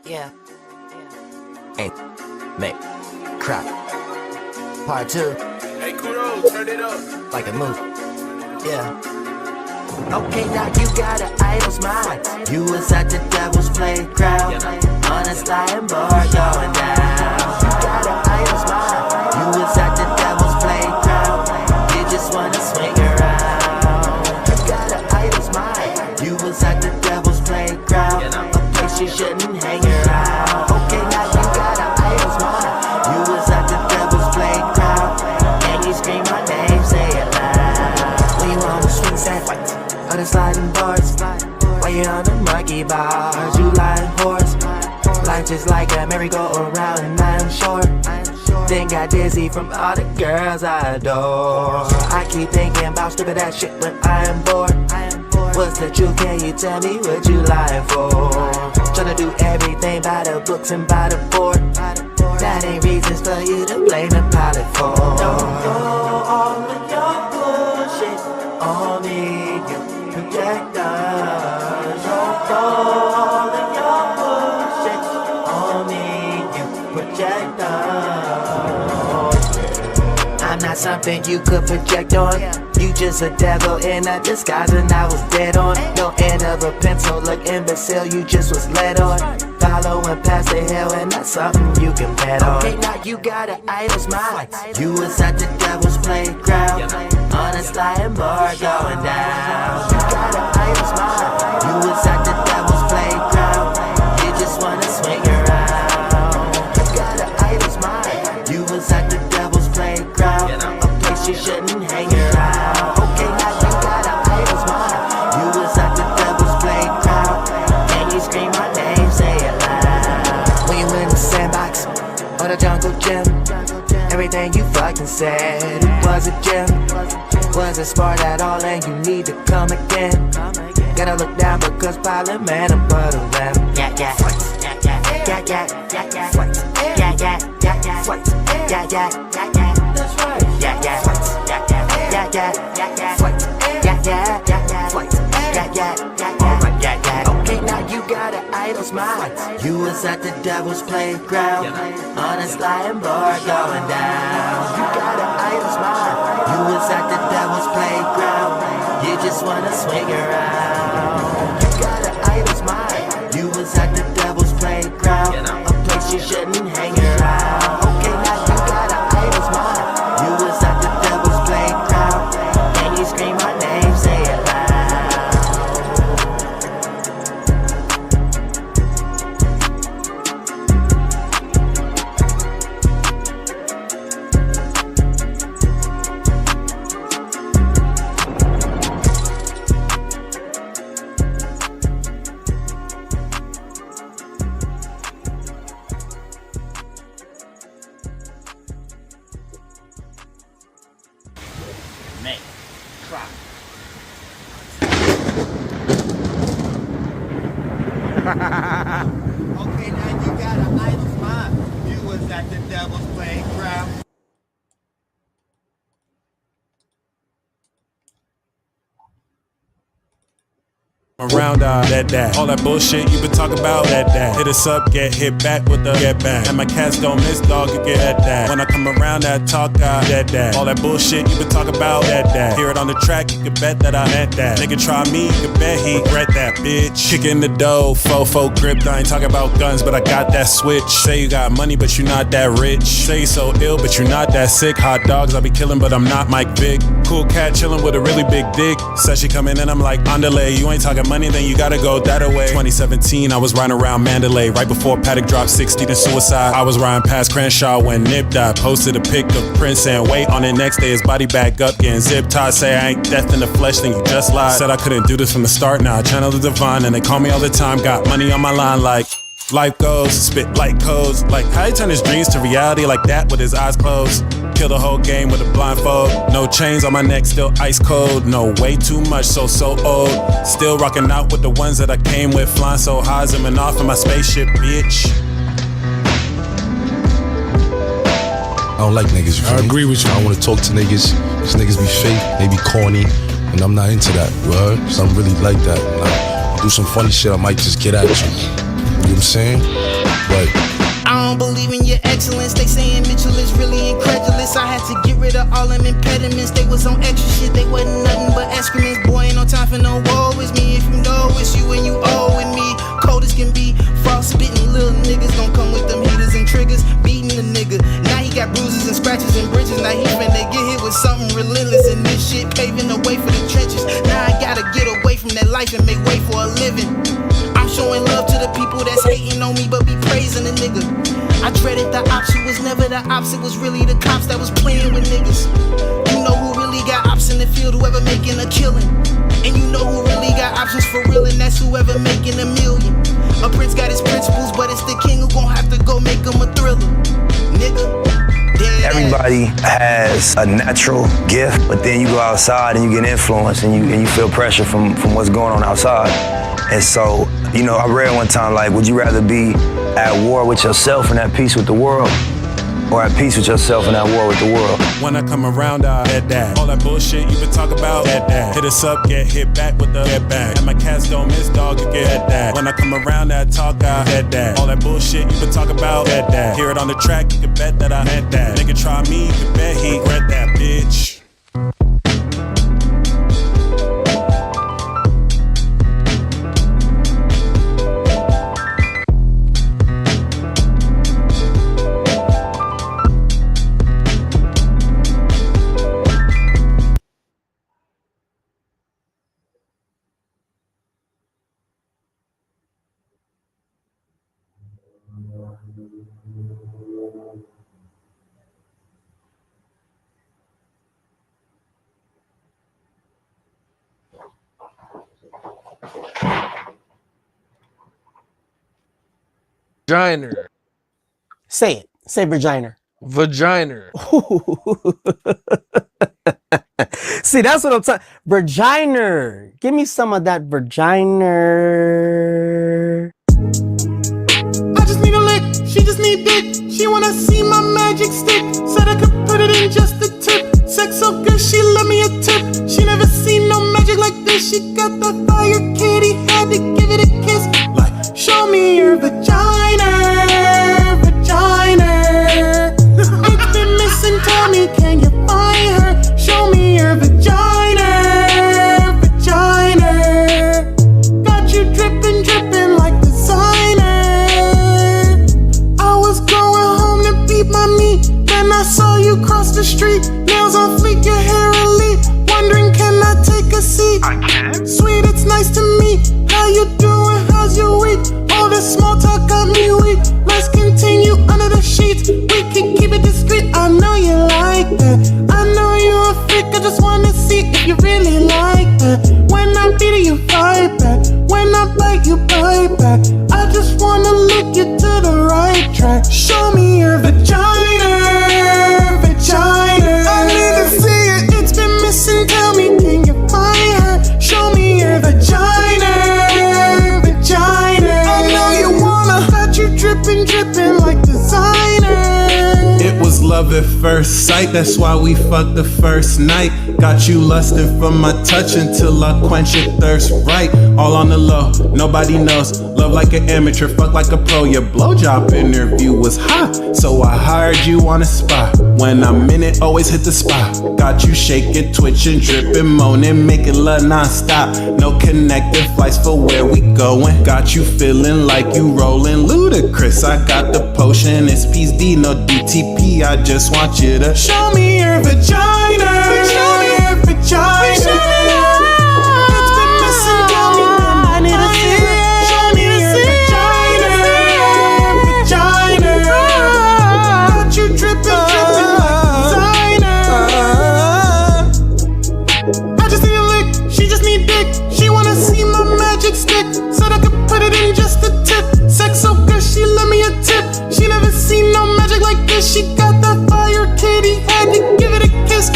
Yeah. Ain't make crap. Part 2. Hey, Kudo, turn it up. Like a move. Yeah. Okay, now you got an idol's mind. You was at the devil's playground, on a sliding board going down. You got an idol's mind. You was at the devil's playground. You just wanna swing around. You got an idol's mind. You was at the devil's playground, a place you shouldn't hang around. Okay, now you got an idol's mind. You was at the devil's playground, and you scream my name, say it loud. When you on the swing set, on the sliding boards, while you on the monkey bars, you lying horse. Life just like a merry-go-round, and I'm sure then got dizzy from all the girls I adore. I keep thinking about stupid ass shit when I am bored. What's the truth? Can you tell me what you lying for? Tryna do everything by the books and by the board. That ain't reasons for you to blame the pilot for. Don't throw all of your bullshit on me, you projectors. Don't throw all of your bullshit on me, you projectors. I'm not something you could project on. You just a devil in a disguise, and I was dead on. No end of a pencil, look imbecile, you just was led on. Following past the hill, and that's something you can bet on. Okay, now you got an idol's mind. You was at the devil's playground, on a sliding board going down. You got an idol's mind. You was at the devil's playground, you just wanna swing around. You got an idol's mind. You was at the devil's playground, a place you shouldn't hang around. Okay, now you got an idol's mind. You was at the devil's playground, and you scream my name, say it loud. When you in the sandbox or the jungle gym, everything you fucking said, it was a gym. Wasn't smart at all, and you need to come again. Gotta look down because pilot man above the rim. Yeah, yeah, yeah, yeah, yeah, yeah, yeah, yeah, yeah, yeah, yeah, yeah, yeah. That's right. Yeah, yeah, yeah, yeah, yeah, yeah, yeah, yeah, yeah, yeah, yeah. Okay, now you got an idol's mind. You was at the devil's playground, on a sliding board going down. You got an idol's mind. You was at the devil's playground, you just wanna swing around. You got an idol's mind. You was at the devil's playground, a place you shouldn't hang around. Okay, now you got an idol's mind. You was at the devil's playground, and you scream my name, say it loud. May. Try. Okay, now you got an idol's mind. You was at the devil's playground. Around that all that bullshit you been talking about, that hit us up, get hit back with the get back, and my cats don't miss, dog, you get that when I come around that talk, that all that bullshit you been talking about, that hear it on the track, you can bet that I meant that. Nigga try me, you can bet he regret that, bitch. Kicking the dough, fofo grip, I ain't talking about guns, but I got that switch. Say you got money, but you not that rich. Say you so ill, but you not that sick. Hot dogs I be killing, but I'm not Mike Vick. Cool cat chilling with a really big dick. Said she coming in, I'm like, underlay, you ain't talking money, then you gotta go that away. 2017, I was riding around Mandalay. Right before Paddock dropped 60 to suicide. I was riding past Crenshaw when Nip died. Posted a pic of Prince and wait on it next day. His body back up, getting zip tied. Say I ain't death in the flesh, then you just lied. Said I couldn't do this from the start, now I channel the divine. And they call me all the time, got money on my line like life goes, spit like codes. Like how he turn his dreams to reality like that with his eyes closed. Kill the whole game with a blindfold. No chains on my neck, still ice cold. No, way too much, so old. Still rocking out with the ones that I came with. Flying so high, zooming off in my spaceship, bitch. I don't like niggas, you feel me? I agree with you. I don't want to talk to niggas. These niggas be fake, they be corny, and I'm not into that, bro. So I'm really like that. When I do some funny shit, I might just get at you. what I'm saying? But I don't believe in your excellence. They saying Mitchell is really incredulous. I had to get rid of all them impediments. They was on extra shit. They wasn't nothing but excrements. Boy, ain't no time for no woe. It's me. If you know it's you and you owe with me. Cold as can be. Frost spitting little niggas gon' come with them heaters and triggers. Beating the nigga. Now he got bruises and scratches and bridges. Now he finna get hit with something relentless. And this shit paving the way for the trenches. Now I gotta get away from that life and make way for a living. I'm showing love to the people that's hating on me but be praising the nigga. I dreaded the ops, it was never the ops, it was really the cops that was playing with niggas. You know who really got ops in the field, whoever making a killing. And you know who really got options for real, and that's whoever making a million. A prince got his principles, but it's the king who gon' have to go make him a thriller. Nigga. Everybody has a natural gift, but then you go outside and you get influenced and you feel pressure from what's going on outside. And so, you know, I read one time, like, would you rather be at war with yourself and at peace with the world, or at peace with yourself and at war with the world? When I come around, that. All that bullshit you been talking about, that. Hit us up, get hit back with the get back. And my cats don't miss, dog, you get that. When I come around, that talk, that. All that bullshit you been talking about, that. Hear it on the track, you can bet that I meant that. Nigga try me, you can bet he regret that, bitch. Vagina. Say it. Say vagina. Vagina. See, that's what I'm talking. Vagina. Give me some of that vagina. I just need a lick, she just need dick. She wanna see my magic stick. Said I could put it in just a tip. Sex so good, she love me a tip. She never seen no magic like this. She got the fire kitty, had to give it a kiss. Like, show me your vagina, vagina. It's been missing, tell me, can you find her? Show me your vagina, vagina. Got you dripping, dripping like designer. I was going home to beat my meat. Then I saw you cross the street. Nails on fleek, your hair elite. Wondering, can I take a seat? I can. Sweet, it's nice to meet. How you doing? How's your week? All this small talk got me weak. Let's continue under the sheets. We can keep it discreet. I know you like that. I know you a freak. I just wanna see if you really like that. When I beat it, you fight back. When I bite, you bite back. I just wanna lick you to the right track. Show me your vagina, vagina. I need to see it. It's been missing. Tell me, can you find her? Show me your vagina, vagina. I know you wanna. Got you dripping, dripping like designer. It was love at first sight, that's why we fucked the first night. Got you lusting for my touch until I quench your thirst right. All on the low, nobody knows. Love like an amateur, fuck like a pro. Your blowjob interview was hot, so I hired you on the spot. When I'm in it, always hit the spot. Got you shaking, twitching, dripping, moaning, making love non-stop. No connecting flights for where we going. Got you feeling like you rolling ludicrous. I got the potion, it's Peace D, no DTP. I just want you to show me your vagina. Show me your vagina. It's been missing, tell me when I need to see it. Show me your vagina, vagina. Got you dripping, dripping like designer. I just need a lick, she just need dick. She wanna see my magic stick. Said I could put it in just a tip. Sex so good, she let me a tip. She never seen no magic like this. She got that fire kitty, had to give it a kiss.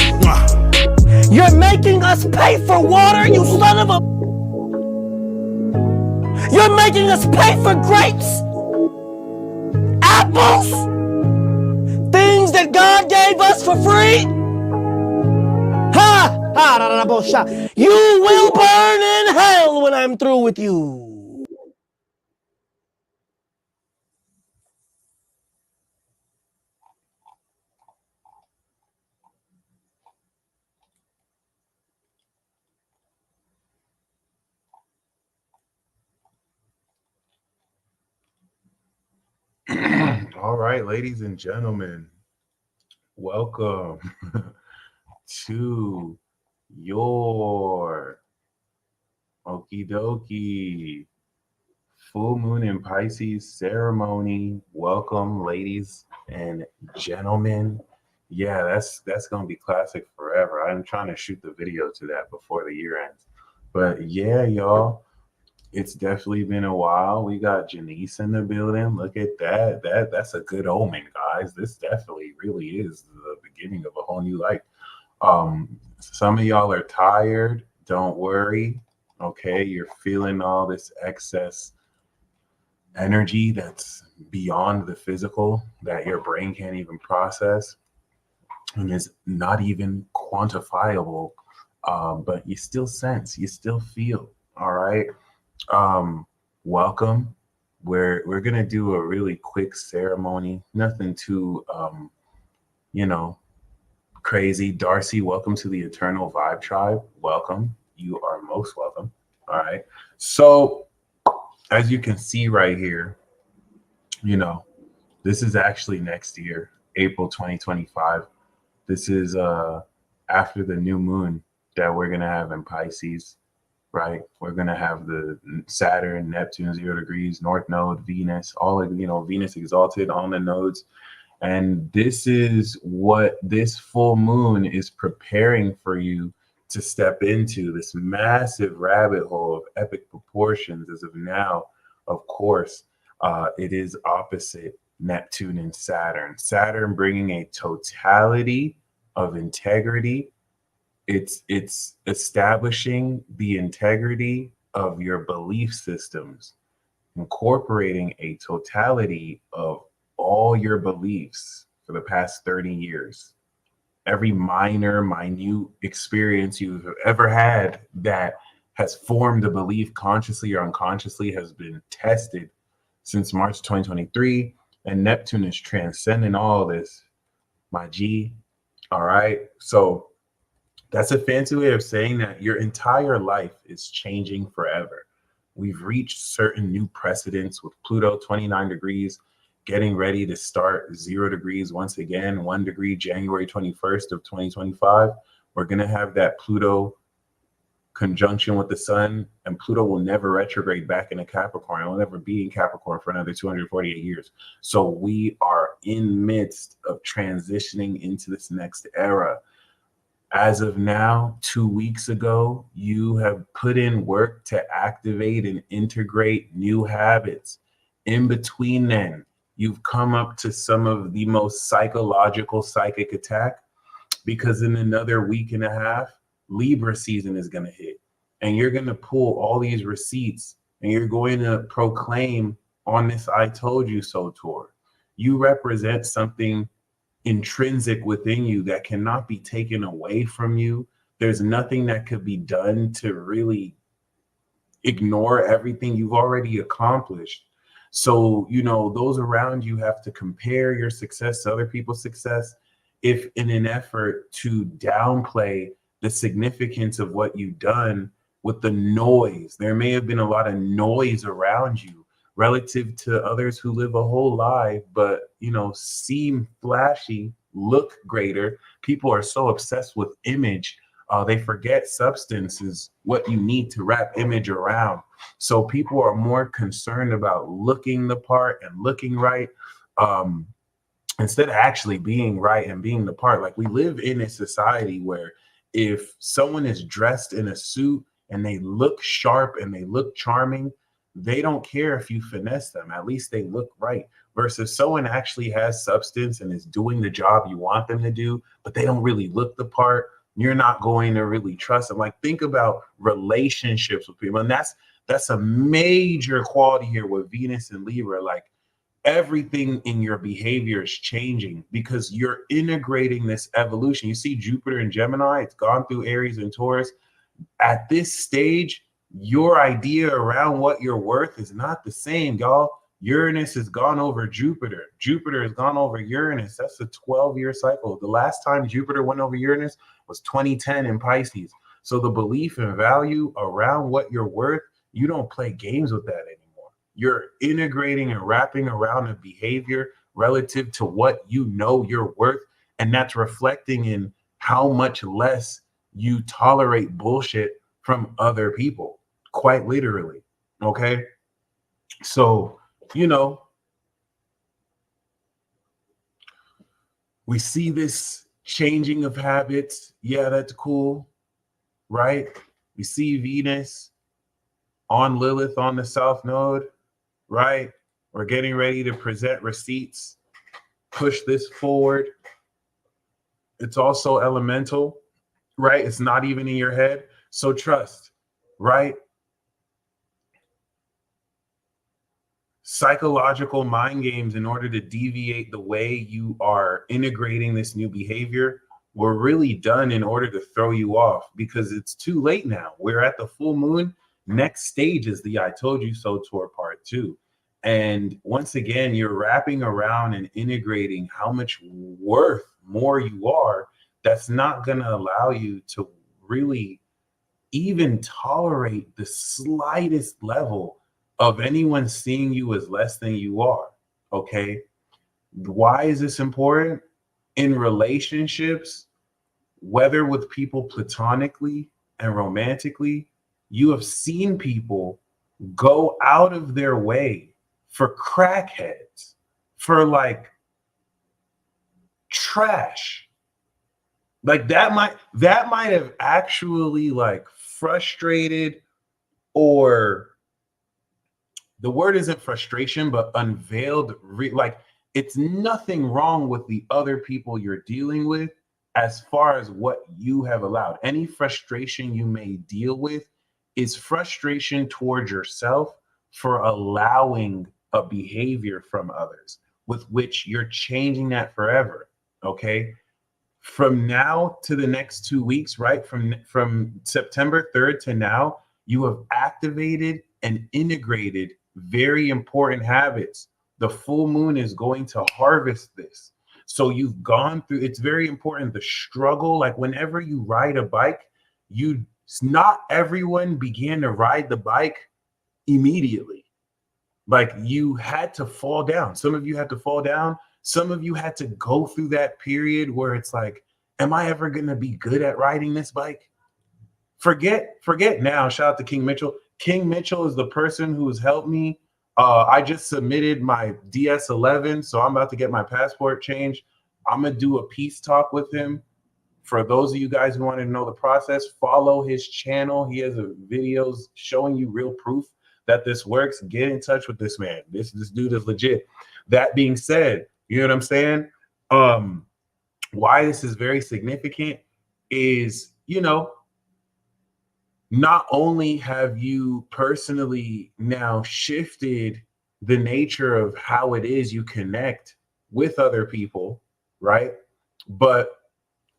You're making us pay for water, you son of a... You're making us pay for grapes, apples, things that God gave us for free. Ha! Ha! Da, da, da, bullshit. You will burn in hell when I'm through with you. All right, ladies and gentlemen, welcome to your okie dokie full moon in Pisces ceremony. Welcome, ladies and gentlemen. Yeah, that's gonna be classic forever. I'm trying to shoot the video to that before the year ends. But yeah, y'all. It's definitely been a while. We got Janice in the building. Look at that. That's a good omen, guys. This definitely really is the beginning of a whole new life. Some of y'all are tired. Don't worry. Okay, you're feeling all this excess energy that's beyond the physical that your brain can't even process and is not even quantifiable. But you still sense, you still feel. All right. Welcome. We're gonna do a really quick ceremony, nothing too you know, crazy. Darcy, welcome to the Eternal Vibe Tribe. Welcome. You are most welcome. All right. So as you can see right here, you know, this is actually next year, April 2025. This is after the new moon that we're gonna have in Pisces. Right, we're gonna have the Saturn, Neptune, 0 degrees, North Node, Venus, all of Venus exalted on the nodes, and this is what this full moon is preparing for you to step into, this massive rabbit hole of epic proportions. As of now, of course, it is opposite Neptune and Saturn. Saturn bringing a totality of integrity. It's establishing the integrity of your belief systems, incorporating a totality of all your beliefs for the past 30 years. Every minute experience you've ever had that has formed a belief consciously or unconsciously has been tested since March 2023, and Neptune is transcending all this, my G. All right, so that's a fancy way of saying that your entire life is changing forever. We've reached certain new precedents with Pluto 29 degrees, getting ready to start 0 degrees once again, 1 degree, January 21st of 2025. We're going to have that Pluto conjunction with the sun, and Pluto will never retrograde back into Capricorn. It will never be in Capricorn for another 248 years. So we are in midst of transitioning into this next era. As of now, 2 weeks ago, you have put in work to activate and integrate new habits. In between then, you've come up to some of the most psychological psychic attack, because in another week and a half, Libra season is going to hit. And you're going to pull all these receipts and you're going to proclaim on this I told you so tour. You represent something intrinsic within you that cannot be taken away from you. There's nothing that could be done to really ignore everything you've already accomplished. So, those around you have to compare your success to other people's success, if in an effort to downplay the significance of what you've done with the noise. There may have been a lot of noise around you relative to others who live a whole life, but seem flashy, look greater. People are so obsessed with image, they forget substance is what you need to wrap image around. So people are more concerned about looking the part and looking right, instead of actually being right and being the part. Like, we live in a society where if someone is dressed in a suit and they look sharp and they look charming, they don't care if you finesse them. At least they look right. Versus someone actually has substance and is doing the job you want them to do, but they don't really look the part, you're not going to really trust them. Like, think about relationships with people. And that's a major quality here with Venus and Libra. Like, everything in your behavior is changing because you're integrating this evolution. You see Jupiter in Gemini, it's gone through Aries and Taurus. At this stage, your idea around what you're worth is not the same, y'all. Uranus has gone over Jupiter. Jupiter has gone over Uranus. That's a 12-year cycle. The last time Jupiter went over Uranus was 2010 in Pisces. So the belief and value around what you're worth, you don't play games with that anymore. You're integrating and wrapping around a behavior relative to what you know you're worth. And that's reflecting in how much less you tolerate bullshit from other people, quite literally. Okay. So, you know, we see this changing of habits. Yeah, that's cool, right? We see Venus on Lilith on the South Node, right? We're getting ready to present receipts, push this forward. It's also elemental, right? It's not even in your head. So trust, right? Psychological mind games in order to deviate the way you are integrating this new behavior were really done in order to throw you off, because it's too late now. We're at the full moon. Next stage is the I Told You So tour part 2. And once again, you're wrapping around and integrating how much worth more you are. That's not going to allow you to really even tolerate the slightest level of anyone seeing you as less than you are. Okay. Why is this important? In relationships, whether with people platonically and romantically, you have seen people go out of their way for crackheads, for like trash. Like that might have actually like frustrated, or the word isn't frustration, but unveiled. Like, it's nothing wrong with the other people you're dealing with as far as what you have allowed. Any frustration you may deal with is frustration towards yourself for allowing a behavior from others with which you're changing that forever. Okay. From now to the next 2 weeks, right? From September 3rd to now, you have activated and integrated very important habits. The full moon is going to harvest this. So you've gone through, it's very important, the struggle. Like whenever you ride a bike, not everyone began to ride the bike immediately. Like you had to fall down. Some of you had to fall down. Some of you had to go through that period where it's like, am I ever going to be good at riding this bike? Forget now. Shout out to King Mitchell. King Mitchell is the person who has helped me. I just submitted my DS-11, so I'm about to get my passport changed. I'm going to do a peace talk with him. For those of you guys who want to know the process, follow his channel. He has videos showing you real proof that this works. Get in touch with this man. This dude is legit. That being said, you know what I'm saying? Why this is very significant is, you know, not only have you personally now shifted the nature of how it is you connect with other people, right? But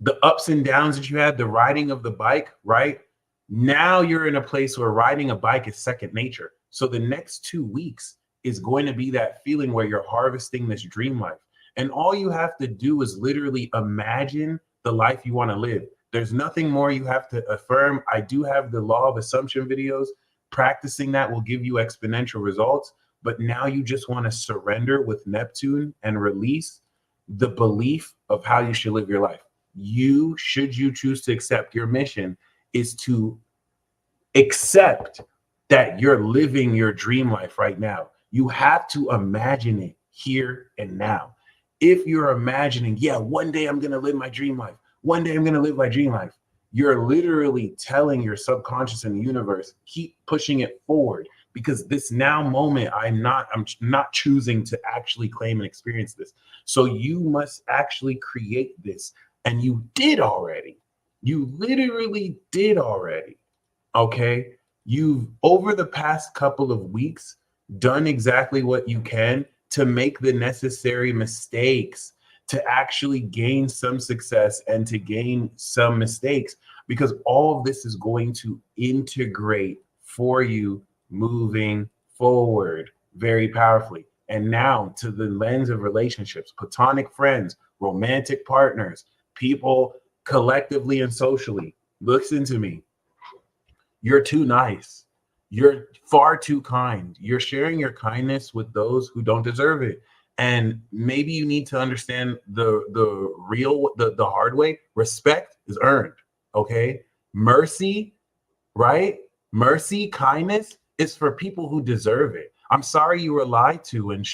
the ups and downs that you had, the riding of the bike, right? Now you're in a place where riding a bike is second nature. So the next 2 weeks is going to be that feeling where you're harvesting this dream life. And all you have to do is literally imagine the life you want to live. There's nothing more you have to affirm. I do have the law of assumption videos. Practicing that will give you exponential results. But now you just want to surrender with Neptune and release the belief of how you should live your life. Should you choose to accept, your mission is to accept that you're living your dream life right now. You have to imagine it here and now. If you're imagining, yeah, one day I'm going to live my dream life. One day I'm going to live my dream life. You're literally telling your subconscious and the universe, keep pushing it forward, because this now moment, I'm not choosing to actually claim and experience this. So you must actually create this. And you did already. You literally did already. Okay. You've, over the past couple of weeks, done exactly what you can to make the necessary mistakes to actually gain some success and to gain some mistakes, because all of this is going to integrate for you moving forward very powerfully. And now to the lens of relationships, platonic friends, romantic partners, people collectively and socially, listen to me. You're too nice. You're far too kind. You're sharing your kindness with those who don't deserve it. And maybe you need to understand the hard way. Respect is earned. Okay. Mercy, right? Mercy, kindness is for people who deserve it. I'm sorry you were lied to and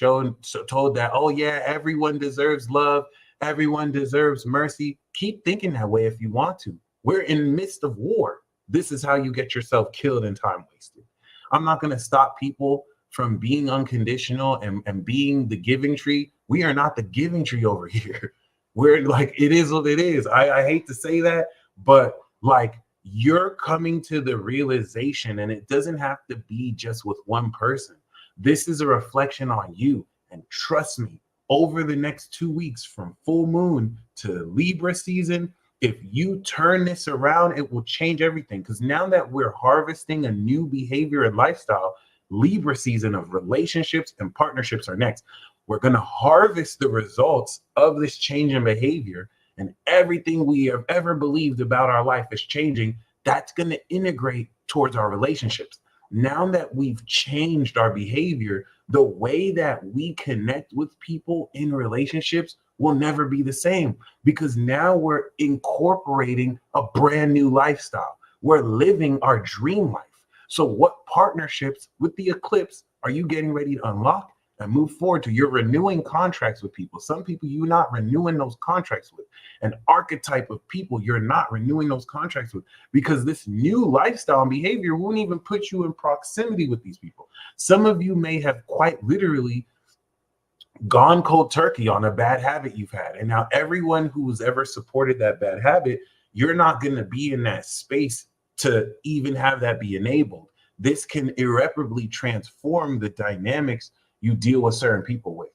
told that, oh yeah, everyone deserves love, everyone deserves mercy. Keep thinking that way if you want to. We're in the midst of war. This is how you get yourself killed and time wasted. I'm not going to stop people from being unconditional and being the giving tree. We are not the giving tree over here. We're like, it is what it is. I hate to say that, but like, you're coming to the realization, and it doesn't have to be just with one person. This is a reflection on you. And trust me, over the next 2 weeks from full moon to Libra season, if you turn this around, it will change everything. Because now that we're harvesting a new behavior and lifestyle, Libra season of relationships and partnerships are next. We're going to harvest the results of this change in behavior, and everything we have ever believed about our life is changing. That's going to integrate towards our relationships. Now that we've changed our behavior, the way that we connect with people in relationships will never be the same, because now we're incorporating a brand new lifestyle. We're living our dream life. So what partnerships with the eclipse are you getting ready to unlock and move forward to? You're renewing contracts with people. Some people you're not renewing those contracts with. An archetype of people you're not renewing those contracts with, because this new lifestyle and behavior won't even put you in proximity with these people. Some of you may have quite literally gone cold turkey on a bad habit you've had. And now everyone who's ever supported that bad habit, you're not going to be in that space to even have that be enabled. This can irreparably transform the dynamics you deal with certain people with.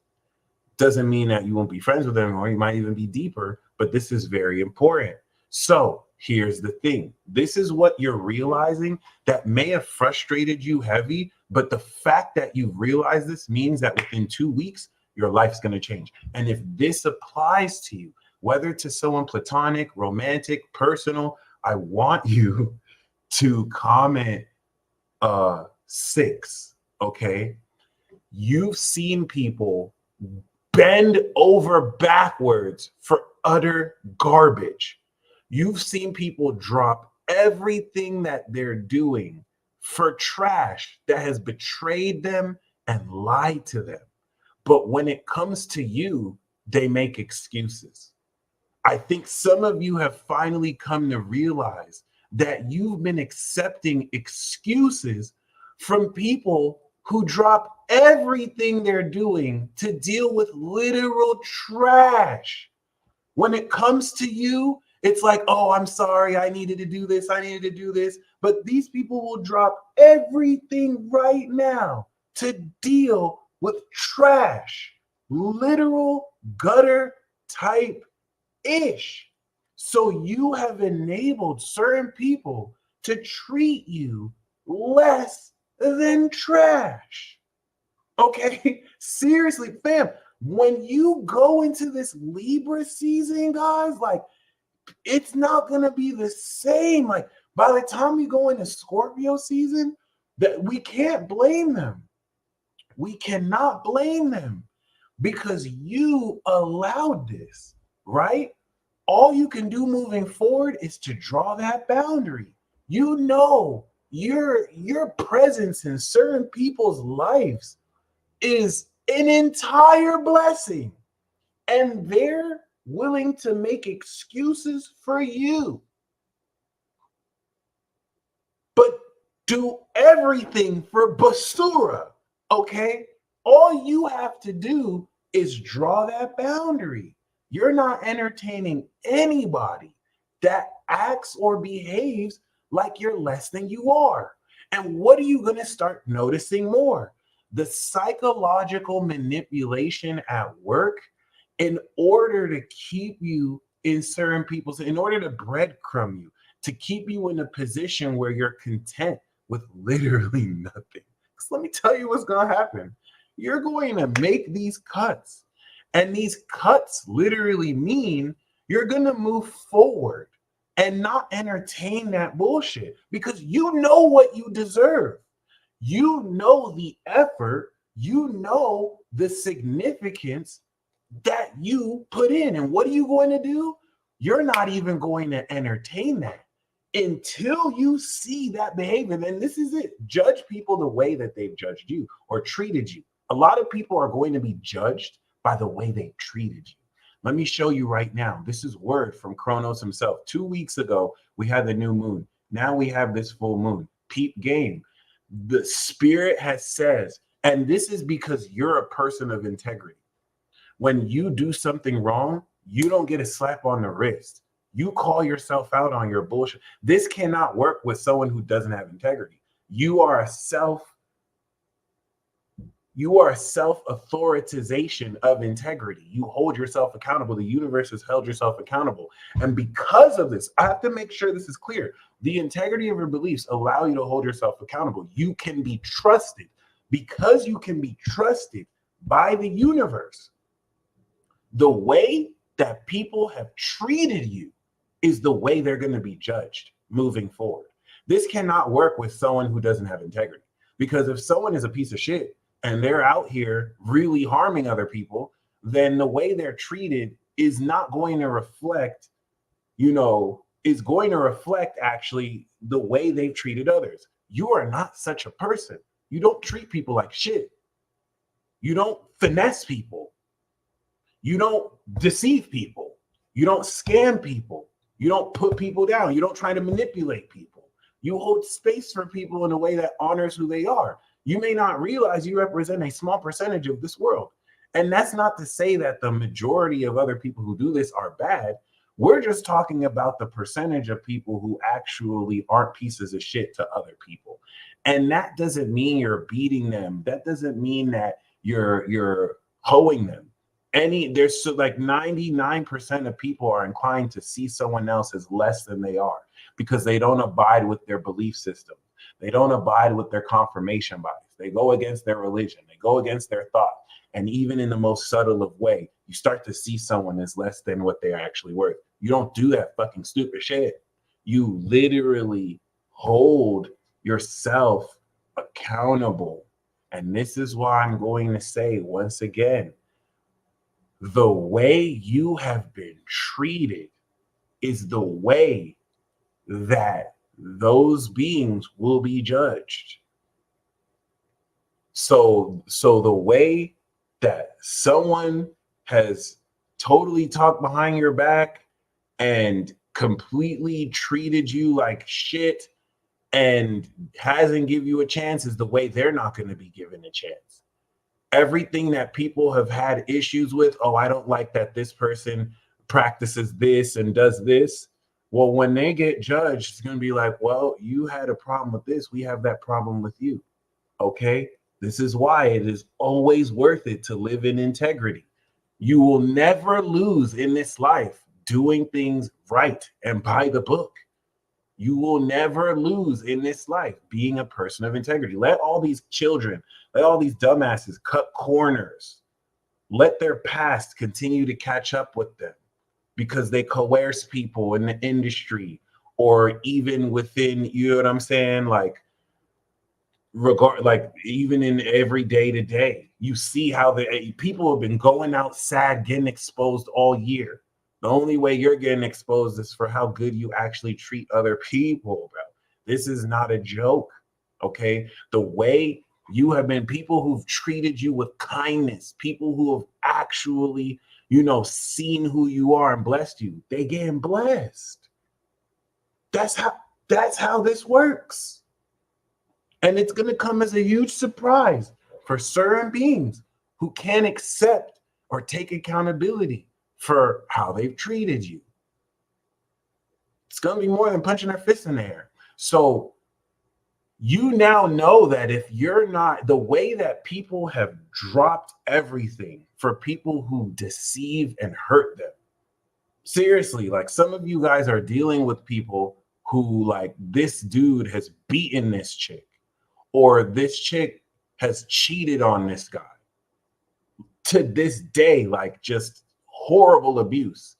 Doesn't mean that you won't be friends with them, or you might even be deeper, but this is very important. So here's the thing. This is what you're realizing that may have frustrated you heavy, but the fact that you've realized this means that within 2 weeks, your life's going to change. And if this applies to you, whether to someone platonic, romantic, personal, I want you to comment 6, okay? You've seen people bend over backwards for utter garbage. You've seen people drop everything that they're doing for trash that has betrayed them and lied to them. But when it comes to you, they make excuses. I think some of you have finally come to realize that you've been accepting excuses from people who drop everything they're doing to deal with literal trash. When it comes to you, it's like, oh, I'm sorry, I needed to do this, I needed to do this. But these people will drop everything right now to deal with trash, literal gutter type ish. So you have enabled certain people to treat you less than trash. Okay, seriously, fam, when you go into this Libra season, guys, like, it's not gonna be the same. Like, by the time we go into Scorpio season, that we can't blame them. We cannot blame them because you allowed this, right? All you can do moving forward is to draw that boundary. You know, your presence in certain people's lives is an entire blessing, and they're willing to make excuses for you. But do everything for Basura, okay? All you have to do is draw that boundary. You're not entertaining anybody that acts or behaves like you're less than you are. And what are you going to start noticing more? The psychological manipulation at work in order to keep you in certain people's, in order to breadcrumb you, to keep you in a position where you're content with literally nothing. Because let me tell you what's going to happen. You're going to make these cuts. And these cuts literally mean you're going to move forward and not entertain that bullshit, because you know what you deserve. You know the effort. You know the significance that you put in. And what are you going to do? You're not even going to entertain that until you see that behavior. Then this is it. Judge people the way that they've judged you or treated you. A lot of people are going to be judged by the way they've treated you. Let me show you right now. This is word from Kronos himself. 2 weeks ago, we had the new moon. Now we have this full moon. Peep game. The spirit has says, and this is because you're a person of integrity. When you do something wrong, you don't get a slap on the wrist. You call yourself out on your bullshit. This cannot work with someone who doesn't have integrity. You are a self-authorization of integrity. You hold yourself accountable. The universe has held yourself accountable. And because of this, I have to make sure this is clear. The integrity of your beliefs allow you to hold yourself accountable. You can be trusted. Because you can be trusted by the universe, the way that people have treated you is the way they're going to be judged moving forward. This cannot work with someone who doesn't have integrity. Because if someone is a piece of shit and they're out here really harming other people, then the way they're treated is not going to reflect, is going to reflect actually the way they've treated others. You are not such a person. You don't treat people like shit. You don't finesse people. You don't deceive people. You don't scam people. You don't put people down. You don't try to manipulate people. You hold space for people in a way that honors who they are. You may not realize you represent a small percentage of this world. And that's not to say that the majority of other people who do this are bad. We're just talking about the percentage of people who actually aren't pieces of shit to other people. And that doesn't mean you're beating them. That doesn't mean that you're hoeing them. There's so like 99% of people are inclined to see someone else as less than they are because they don't abide with their belief system. They don't abide with their confirmation bias. They go against their religion. They go against their thought. And even in the most subtle of way, you start to see someone as less than what they're actually worth. You don't do that fucking stupid shit. You literally hold yourself accountable. And this is why I'm going to say once again, the way you have been treated is the way that those beings will be judged. So the way that someone has totally talked behind your back and completely treated you like shit and hasn't given you a chance is the way they're not going to be given a chance. Everything that people have had issues with, oh, I don't like that this person practices this and does this. Well, when they get judged, it's going to be like, well, you had a problem with this. We have that problem with you. Okay? This is why it is always worth it to live in integrity. You will never lose in this life doing things right and by the book. You will never lose in this life being a person of integrity. Let all these children, let all these dumbasses cut corners. Let their past continue to catch up with them because they coerce people in the industry or even within, you know what I'm saying? Like even in every day to day, you see how the people have been going outside, getting exposed all year. The only way you're getting exposed is for how good you actually treat other people, bro. This is not a joke, okay? The way you have been, people who've treated you with kindness, people who have actually, seen who you are and blessed you, they getting blessed. That's how this works. And it's going to come as a huge surprise for certain beings who can't accept or take accountability for how they've treated you. It's going to be more than punching their fists in the air. So you now know that if you're not, the way that people have dropped everything for people who deceive and hurt them. Seriously, like some of you guys are dealing with people who like this dude has beaten this chick or this chick has cheated on this guy. To this day, like just horrible abuse.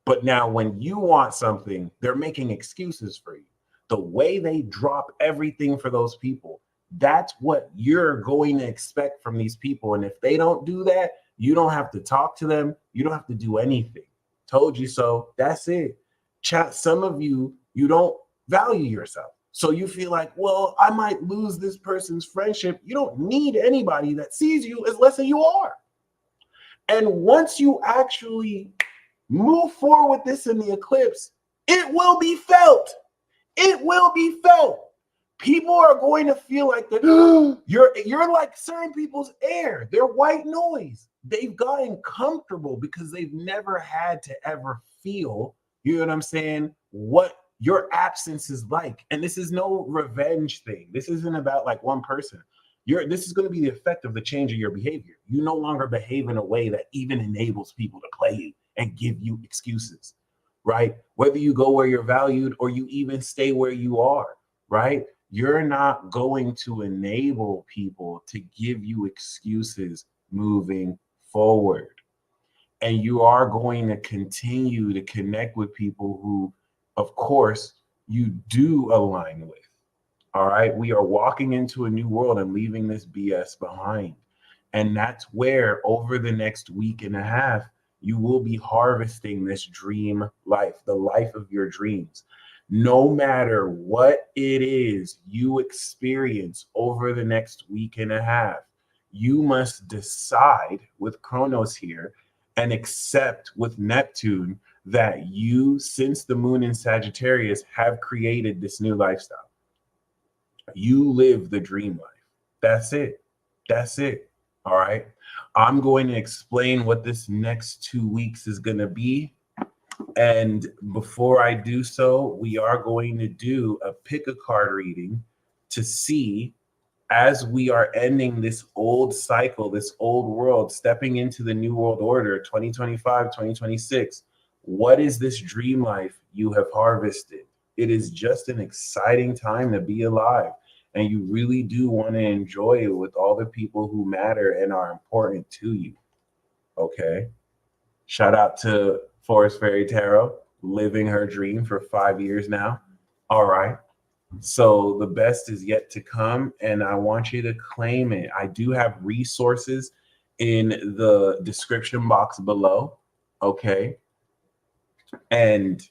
But now when you want something, they're making excuses for you. The way they drop everything for those people, That's what you're going to expect from these people. And if they don't do that, you don't have to talk to them. You don't have to do anything. Told you so. That's it. Chat. Some of you, you don't value yourself. So you feel like, well, I might lose this person's friendship. You don't need anybody that sees you as less than you are. And once you actually move forward with this in the eclipse, it will be felt. It will be felt. People are going to feel like you're like certain people's air. They're white noise. They've gotten comfortable because they've never had to ever feel, you know what I'm saying, what your absence is like. And this is no revenge thing. This isn't about like one person. This is going to be the effect of the change of your behavior. You no longer behave in a way that even enables people to play you and give you excuses, right? Whether you go where you're valued or you even stay where you are, right? You're not going to enable people to give you excuses moving forward. And you are going to continue to connect with people who, of course, you do align with. All right. We are walking into a new world and leaving this BS behind. And that's where over the next week and a half, you will be harvesting this dream life, the life of your dreams. No matter what it is you experience over the next week and a half, you must decide with Kronos here and accept with Neptune that you, since the moon in Sagittarius, have created this new lifestyle. You live the dream life. That's it. That's it. All right. I'm going to explain what this next 2 weeks is going to be. And before I do so, we are going to do a pick a card reading to see, as we are ending this old cycle, this old world, stepping into the new world order, 2025, 2026, what is this dream life you have harvested? It is just an exciting time to be alive. And you really do want to enjoy it with all the people who matter and are important to you. Okay. Shout out to Forest Fairy Tarot, living her dream for 5 years now. All right. So the best is yet to come, and I want you to claim it. I do have resources in the description box below. Okay. And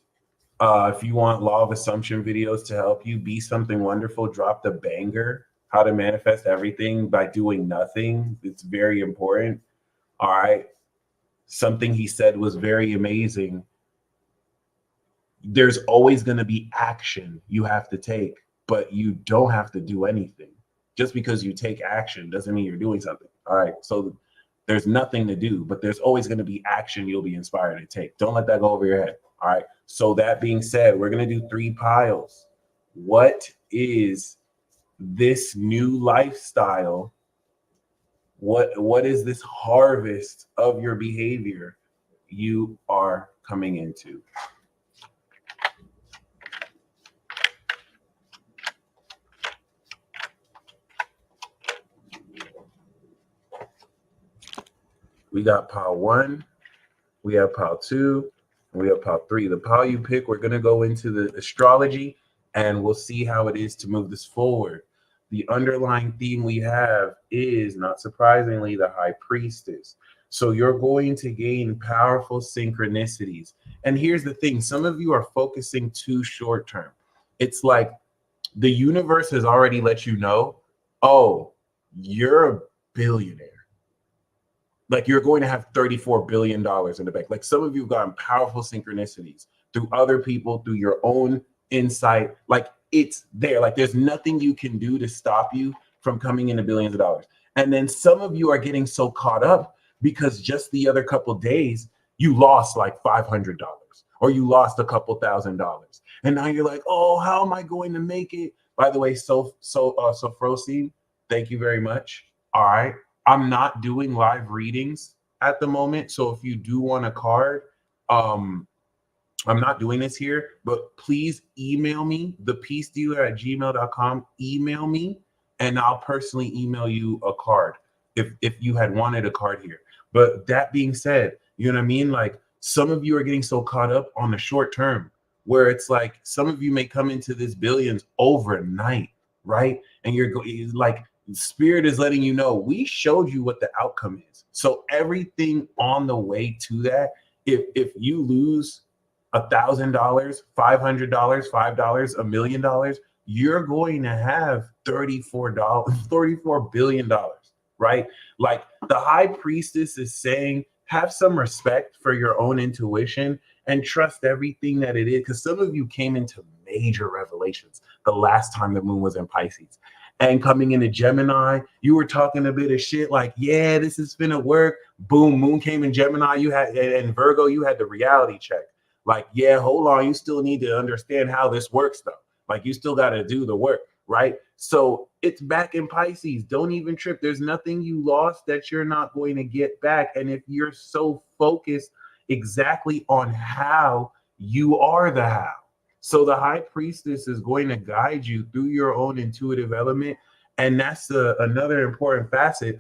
if you want law of assumption videos to help you be something wonderful, drop the banger, how to manifest everything by doing nothing. It's very important. All right. Something he said was very amazing. There's always going to be action you have to take, but you don't have to do anything. Just because you take action doesn't mean you're doing something. All right. So there's nothing to do, but there's always going to be action you'll be inspired to take. Don't let that go over your head. All right. So that being said, we're going to do 3 piles. What is this new lifestyle? What is this harvest of your behavior you are coming into? We got pile 1, we have pile 2, and we have pile 3. The pile you pick, we're going to go into the astrology, and we'll see how it is to move this forward. The underlying theme we have is, not surprisingly, the High Priestess. So you're going to gain powerful synchronicities. And here's the thing. Some of you are focusing too short term. It's like the universe has already let you know, oh, you're a billionaire. Like you're going to have $34 billion in the bank. Like some of you have gotten powerful synchronicities through other people, through your own insight. Like it's there. Like there's nothing you can do to stop you from coming into billions of dollars. And then some of you are getting so caught up because just the other couple of days, you lost like $500 or you lost a couple $1,000. And now you're like, oh, how am I going to make it? By the way, Frosi, thank you very much. All right. I'm not doing live readings at the moment. So if you do want a card, I'm not doing this here, but please email me, thepeacedealer@gmail.com. Email me, and I'll personally email you a card if you had wanted a card here. But that being said, you know what I mean? Like some of you are getting so caught up on the short term where it's like some of you may come into this billions overnight. right? And like, spirit is letting you know, we showed you what the outcome is. So everything on the way to that, if you lose $1,000, $500, $5, $1 million, you're going to have $34 billion, right? Like the high priestess is saying, have some respect for your own intuition and trust everything that it is. Because some of you came into major revelations the last time the moon was in Pisces. And coming into Gemini, you were talking a bit of shit like, yeah, this is finna work. Boom, moon came in Gemini, you had, and Virgo, you had the reality check. Like, yeah, hold on, you still need to understand how this works though. Like you still got to do the work, right? So it's back in Pisces. Don't even trip. There's nothing you lost that you're not going to get back. And if you're so focused exactly on how, you are the how. So the high priestess is going to guide you through your own intuitive element. And that's another important facet.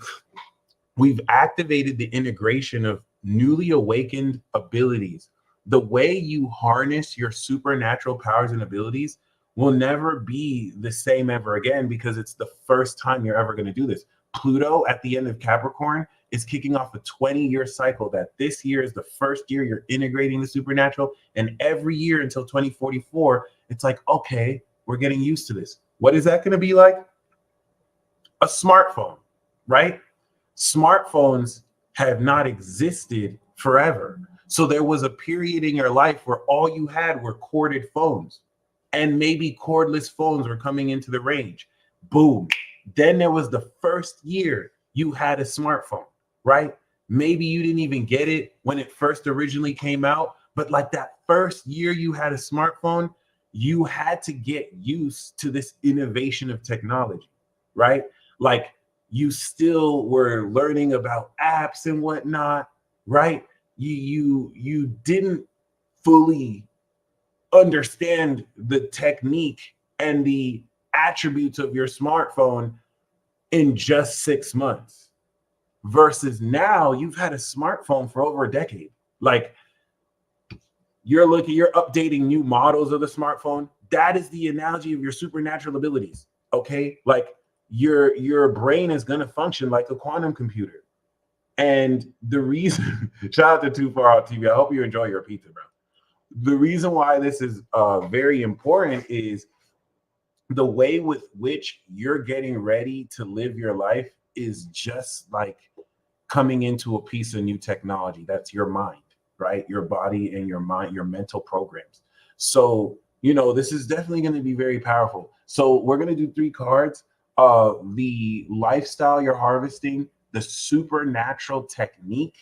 We've activated the integration of newly awakened abilities. The way you harness your supernatural powers and abilities will never be the same ever again, because it's the first time you're ever going to do this. Pluto at the end of Capricorn is kicking off a 20-year cycle that this year is the first year you're integrating the supernatural. And every year until 2044, it's like, okay, we're getting used to this. What is that going to be like? A smartphone, right? Smartphones have not existed forever. So there was a period in your life where all you had were corded phones, and maybe cordless phones were coming into the range. Boom. Then there was the first year you had a smartphone, right? Maybe you didn't even get it when it first originally came out, but like that first year you had a smartphone, you had to get used to this innovation of technology, right? Like you still were learning about apps and whatnot, right? You didn't fully understand the technique and the attributes of your smartphone in just 6 months, versus now you've had a smartphone for over a decade. Like you're updating new models of the smartphone. That is the analogy of your supernatural abilities. Okay, like your brain is going to function like a quantum computer. And the reason, shout out to Too Far Out TV. I hope you enjoy your pizza, bro. The reason why this is very important is the way with which you're getting ready to live your life is just like coming into a piece of new technology. That's your mind, right? Your body and your mind, your mental programs. So, this is definitely going to be very powerful. So we're going to do 3 cards. The lifestyle you're harvesting, the supernatural technique,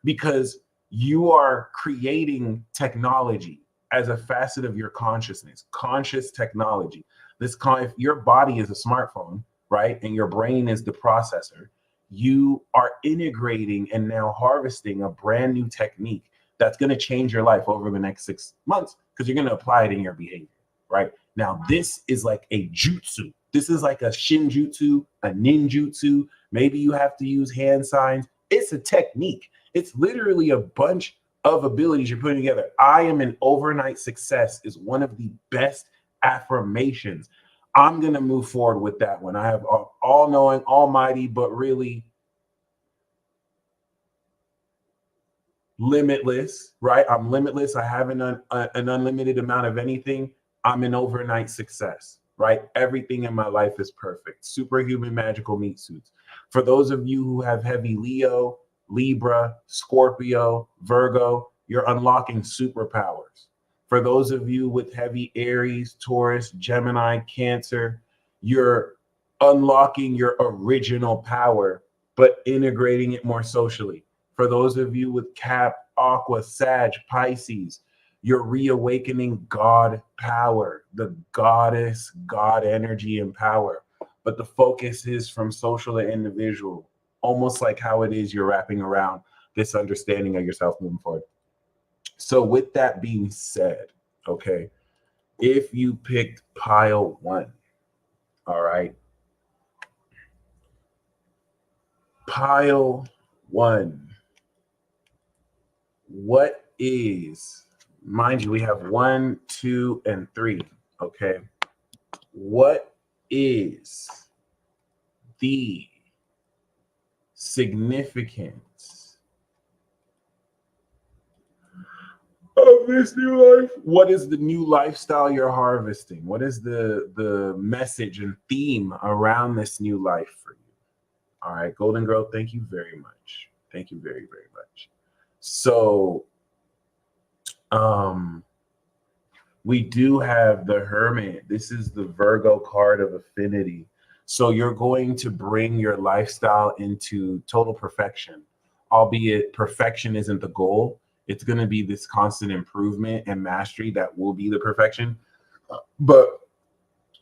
because you are creating technology as a facet of your consciousness, conscious technology. If your body is a smartphone, right, and your brain is the processor, you are integrating and now harvesting a brand new technique that's going to change your life over the next 6 months, because you're going to apply it in your behavior, right? Now, this is like a jutsu. This is like a shinjutsu, a ninjutsu. Maybe you have to use hand signs. It's a technique. It's literally a bunch of abilities you're putting together. I am an overnight success is one of the best affirmations. I'm going to move forward with that one. I have all-knowing, almighty, but really limitless, right? I'm limitless. I have an unlimited amount of anything. I'm an overnight success, right? Everything in my life is perfect. Superhuman magical meat suits. For those of you who have heavy Leo, Libra, Scorpio, Virgo, you're unlocking superpowers. For those of you with heavy Aries, Taurus, Gemini, Cancer, you're unlocking your original power, but integrating it more socially. For those of you with Cap, Aqua, Sag, Pisces, you're reawakening God power, the goddess, God energy and power. But the focus is from social to individual, almost like how it is you're wrapping around this understanding of yourself moving forward. So with that being said, okay, if you picked pile 1, all right, pile 1, what is, mind you, we have 1, 2, and 3, okay, what is the significance of this new life? What is the new lifestyle you're harvesting? What is the message and theme around this new life for you? All right, Golden Girl, thank you very much. Thank you very, very much. So, we do have the Hermit. This is the Virgo card of affinity. So you're going to bring your lifestyle into total perfection, albeit perfection isn't the goal. It's going to be this constant improvement and mastery that will be the perfection. But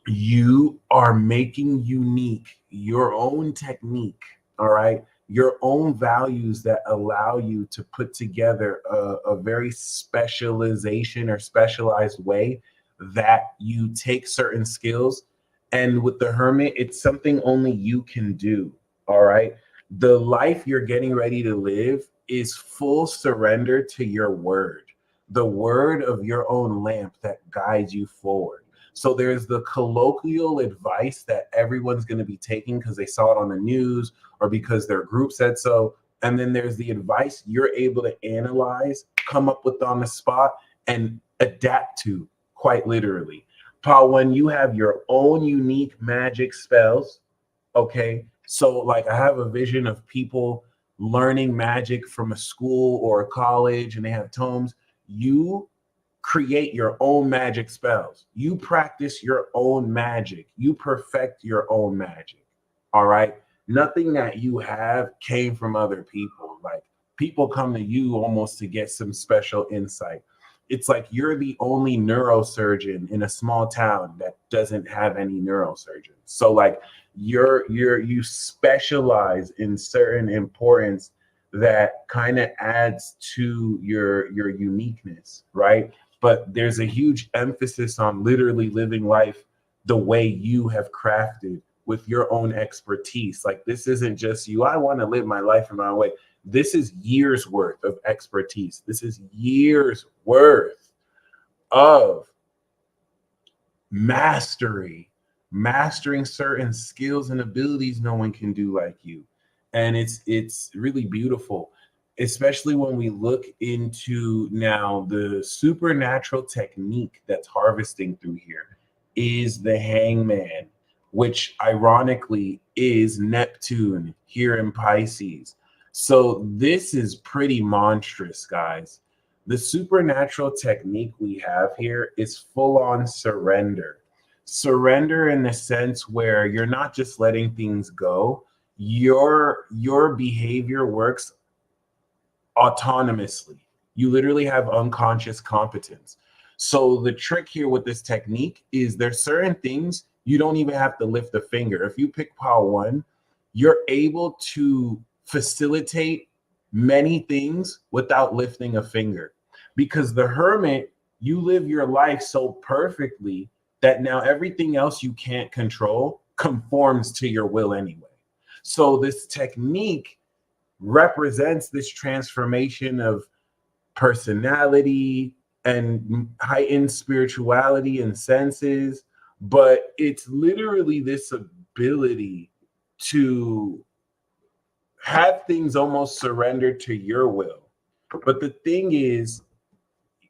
you are making unique your own technique, all right? Your own values that allow you to put together a very specialization or specialized way that you take certain skills. And with the Hermit, it's something only you can do, all right? The life you're getting ready to live is full surrender to your word, the word of your own lamp that guides you forward. So there's the colloquial advice that everyone's going to be taking because they saw it on the news or because their group said so. And then there's the advice you're able to analyze, come up with on the spot, and adapt to, quite literally. Paul, when you have your own unique magic spells, okay? So like I have a vision of people learning magic from a school or a college and they have tomes. You create your own magic spells. You practice your own magic. You perfect your own magic. All right. Nothing that you have came from other people. Like people come to you almost to get some special insight. It's like you're the only neurosurgeon in a small town that doesn't have any neurosurgeons. So like you specialize in certain importance that kind of adds to your uniqueness, right? But there's a huge emphasis on literally living life the way you have crafted with your own expertise. Like this isn't just you, I want to live my life in my own way. This is years worth of expertise. This is years worth of mastering certain skills and abilities no one can do like you. And it's really beautiful, especially when we look into now the supernatural technique that's harvesting through here is the Hangman, which ironically is Neptune here in Pisces. So this is pretty monstrous, guys. The supernatural technique we have here is full on surrender. Surrender in the sense where you're not just letting things go. Your behavior works autonomously. You literally have unconscious competence. So the trick here with this technique is there's certain things you don't even have to lift a finger. If you pick pile 1, you're able to facilitate many things without lifting a finger. Because the Hermit, you live your life so perfectly that now everything else you can't control conforms to your will anyway. So this technique represents this transformation of personality and heightened spirituality and senses, but it's literally this ability to have things almost surrendered to your will. But the thing is,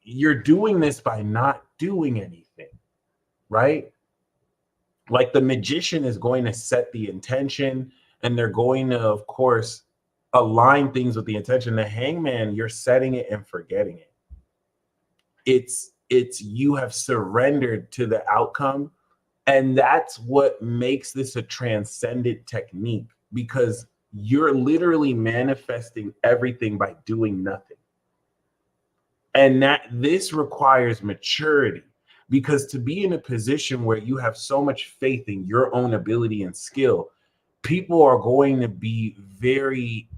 you're doing this by not doing anything, right? Like the magician is going to set the intention and they're going to, of course, align things with the intention. The Hangman, you're setting it and forgetting it. It's you have surrendered to the outcome. And that's what makes this a transcendent technique, because you're literally manifesting everything by doing nothing. And that this requires maturity, because to be in a position where you have so much faith in your own ability and skill, people are going to be very,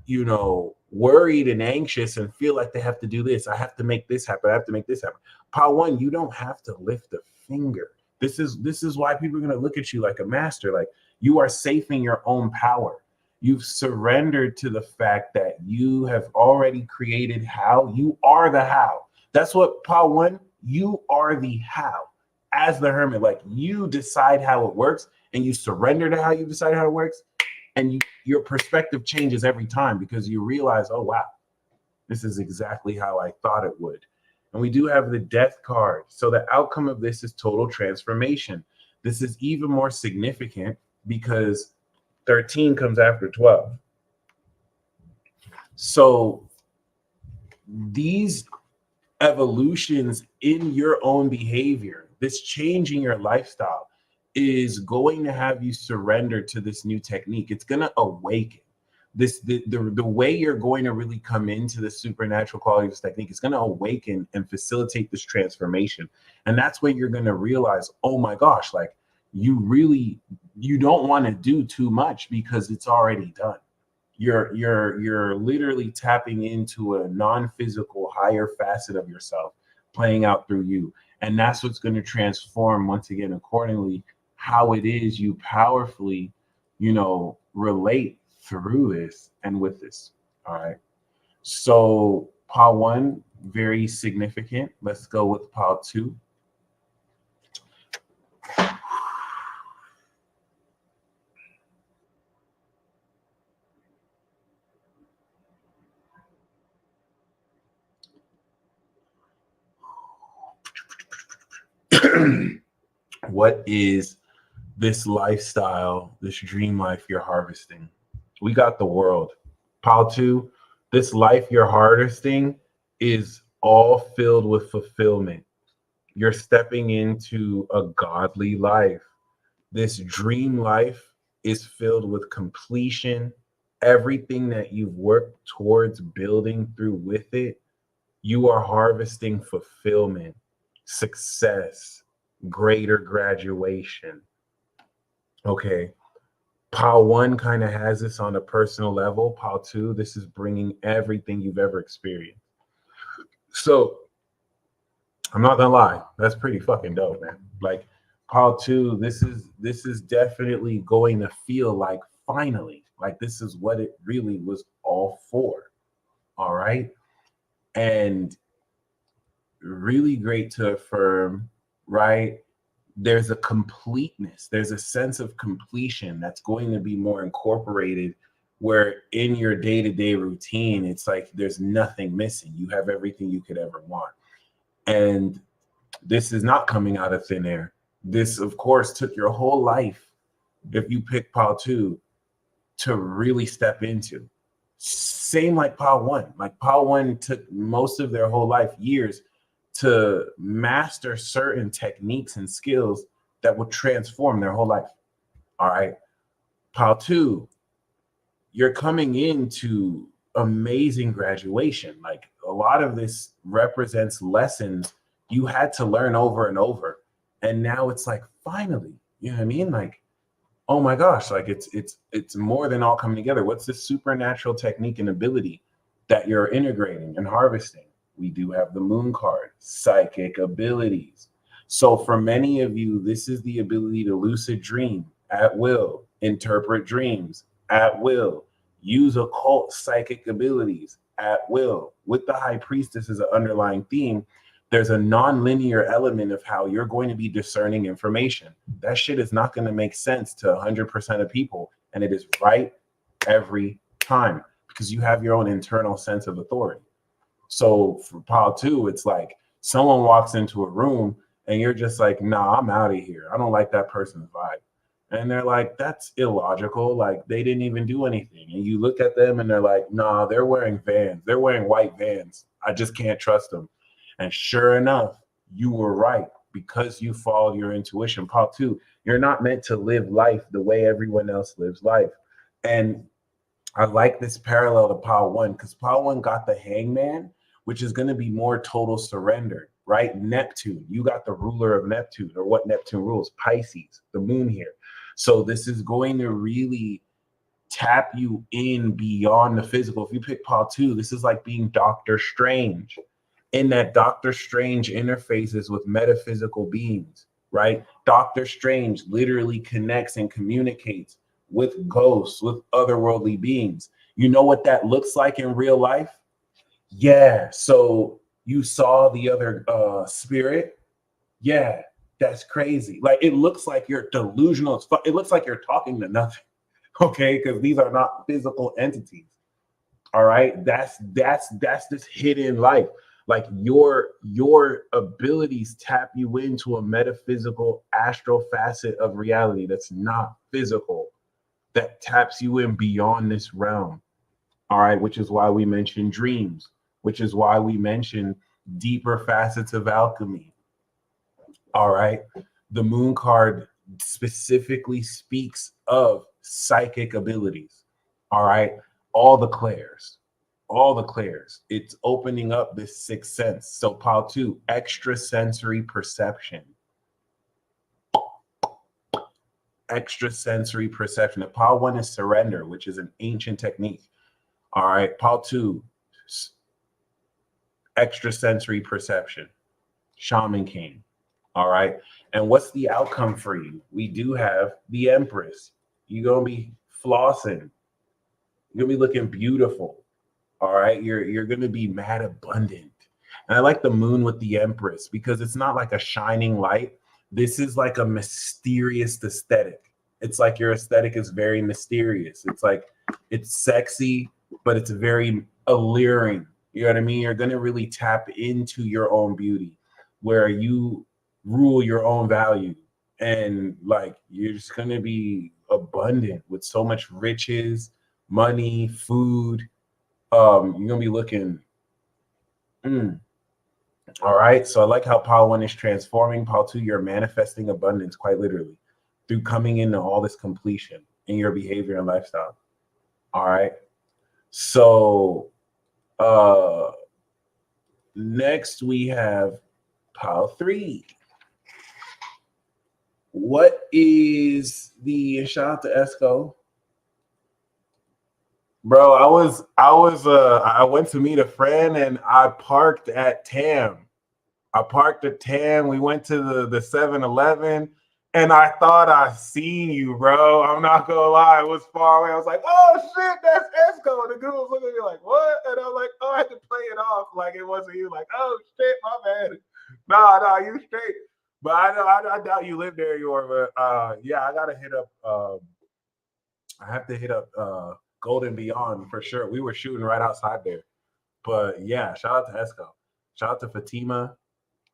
worried and anxious and feel like they have to do this. I have to make this happen. I have to make this happen. Part 1, you don't have to lift a finger. This is why people are going to look at you like a master. Like you are safe in your own power. You've surrendered to the fact that you have already created how. You are the how. That's what part 1, you are the how. As the Hermit, like you decide how it works and you surrender to how you decide how it works, and your perspective changes every time because you realize, oh wow, this is exactly how I thought it would. And we do have the death card. So the outcome of this is total transformation. This is even more significant because 13 comes after 12. So these evolutions in your own behavior, this change in your lifestyle is going to have you surrender to this new technique. It's going to awaken this, the way you're going to really come into the supernatural quality of this technique is going to awaken and facilitate this transformation. And that's when you're going to realize, oh my gosh, like you don't want to do too much because it's already done. You're literally tapping into a non-physical higher facet of yourself playing out through you. And that's what's going to transform, once again, accordingly, how it is you powerfully, relate through this and with this. All right. So pile 1, very significant. Let's go with pile 2. What is this lifestyle, this dream life you're harvesting? We got the world. Pile 2, this life you're harvesting is all filled with fulfillment. You're stepping into a godly life. This dream life is filled with completion. Everything that you've worked towards building through with it, you are harvesting fulfillment, success, greater graduation. Okay. Pile 1 kind of has this on a personal level. Pile 2, this is bringing everything you've ever experienced. So I'm not gonna lie, that's pretty fucking dope, man. Like pile 2, this is definitely going to feel like finally, like this is what it really was all for. All right. And really great to affirm, right? There's a completeness, there's a sense of completion that's going to be more incorporated, where in your day-to-day routine, it's like there's nothing missing. You have everything you could ever want. And this is not coming out of thin air. This, of course, took your whole life, if you pick pile 2, to really step into. Same like pile 1. Like pile 1 took most of their whole life, years, to master certain techniques and skills that would transform their whole life. All right. Pile 2, you're coming into amazing graduation. Like a lot of this represents lessons you had to learn over and over. And now it's like, finally, you know what I mean? Like, oh my gosh, like it's more than all coming together. What's this supernatural technique and ability that you're integrating and harvesting? We do have the moon card, psychic abilities. So for many of you, this is the ability to lucid dream at will, interpret dreams at will, use occult psychic abilities at will. With the high priestess as an underlying theme, there's a non-linear element of how you're going to be discerning information. That shit is not going to make sense to 100% of people. And it is right every time because you have your own internal sense of authority. So for pile 2, it's like someone walks into a room and you're just like, nah, I'm out of here. I don't like that person's vibe. And they're like, that's illogical. Like they didn't even do anything. And you look at them and they're like, nah, they're wearing Vans. They're wearing white Vans. I just can't trust them. And sure enough, you were right because you followed your intuition. Pile 2, you're not meant to live life the way everyone else lives life. And I like this parallel to pile 1 because pile 1 got the hangman, which is going to be more total surrender, right? Neptune, you got the ruler of Neptune, or what Neptune rules, Pisces, the moon here. So this is going to really tap you in beyond the physical. If you pick pile 2, this is like being Doctor Strange. In that Doctor Strange interfaces with metaphysical beings, right? Doctor Strange literally connects and communicates with ghosts, with otherworldly beings. You know what that looks like in real life? Yeah. So you saw the other spirit? Yeah. That's crazy. Like, it looks like you're delusional as fuck. It looks like you're talking to nothing. Okay, because these are not physical entities. All right, that's this hidden life. Like, your abilities tap you into a metaphysical astral facet of reality that's not physical, that taps you in beyond this realm. All right, which is why we mention dreams, which is why we mention deeper facets of alchemy. All right, the moon card specifically speaks of psychic abilities. All right, all the clairs. It's opening up this sixth sense. So pile 2, extrasensory perception. Extrasensory perception. And pile 1 is surrender, which is an ancient technique. All right, pile 2, extrasensory perception. Shaman King. All right, and what's the outcome for you? We do have the Empress. You're gonna be flossing. You're gonna be looking beautiful. All right, you're gonna be mad abundant. And I like the moon with the Empress because it's not like a shining light. This is like a mysterious aesthetic. It's like your aesthetic is very mysterious. It's like, it's sexy, but it's very alluring. You know what I mean? You're gonna really tap into your own beauty, where you rule your own value, and like, you're just gonna be abundant with so much riches, money, food. You're gonna be looking. All right. So I like how pile 1 is transforming. Pile 2, you're manifesting abundance, quite literally, through coming into all this completion in your behavior and lifestyle. All right. So next we have pile 3. What is the, shout out to Esco. Bro, I went to meet a friend and I parked at TAM. We went to the 7-Eleven and I thought I seen you, bro. I'm not gonna lie, it was far away. I was like, oh shit, that's Esco. And the dude was looking at me like, what? And I was like, oh, I had to play it off like it wasn't you. Like, oh shit, my bad. No, you straight. But I doubt you live there anymore. But yeah, I gotta hit up. I have to hit up Golden Beyond for sure. We were shooting right outside there. But yeah, shout out to Esco. Shout out to Fatima.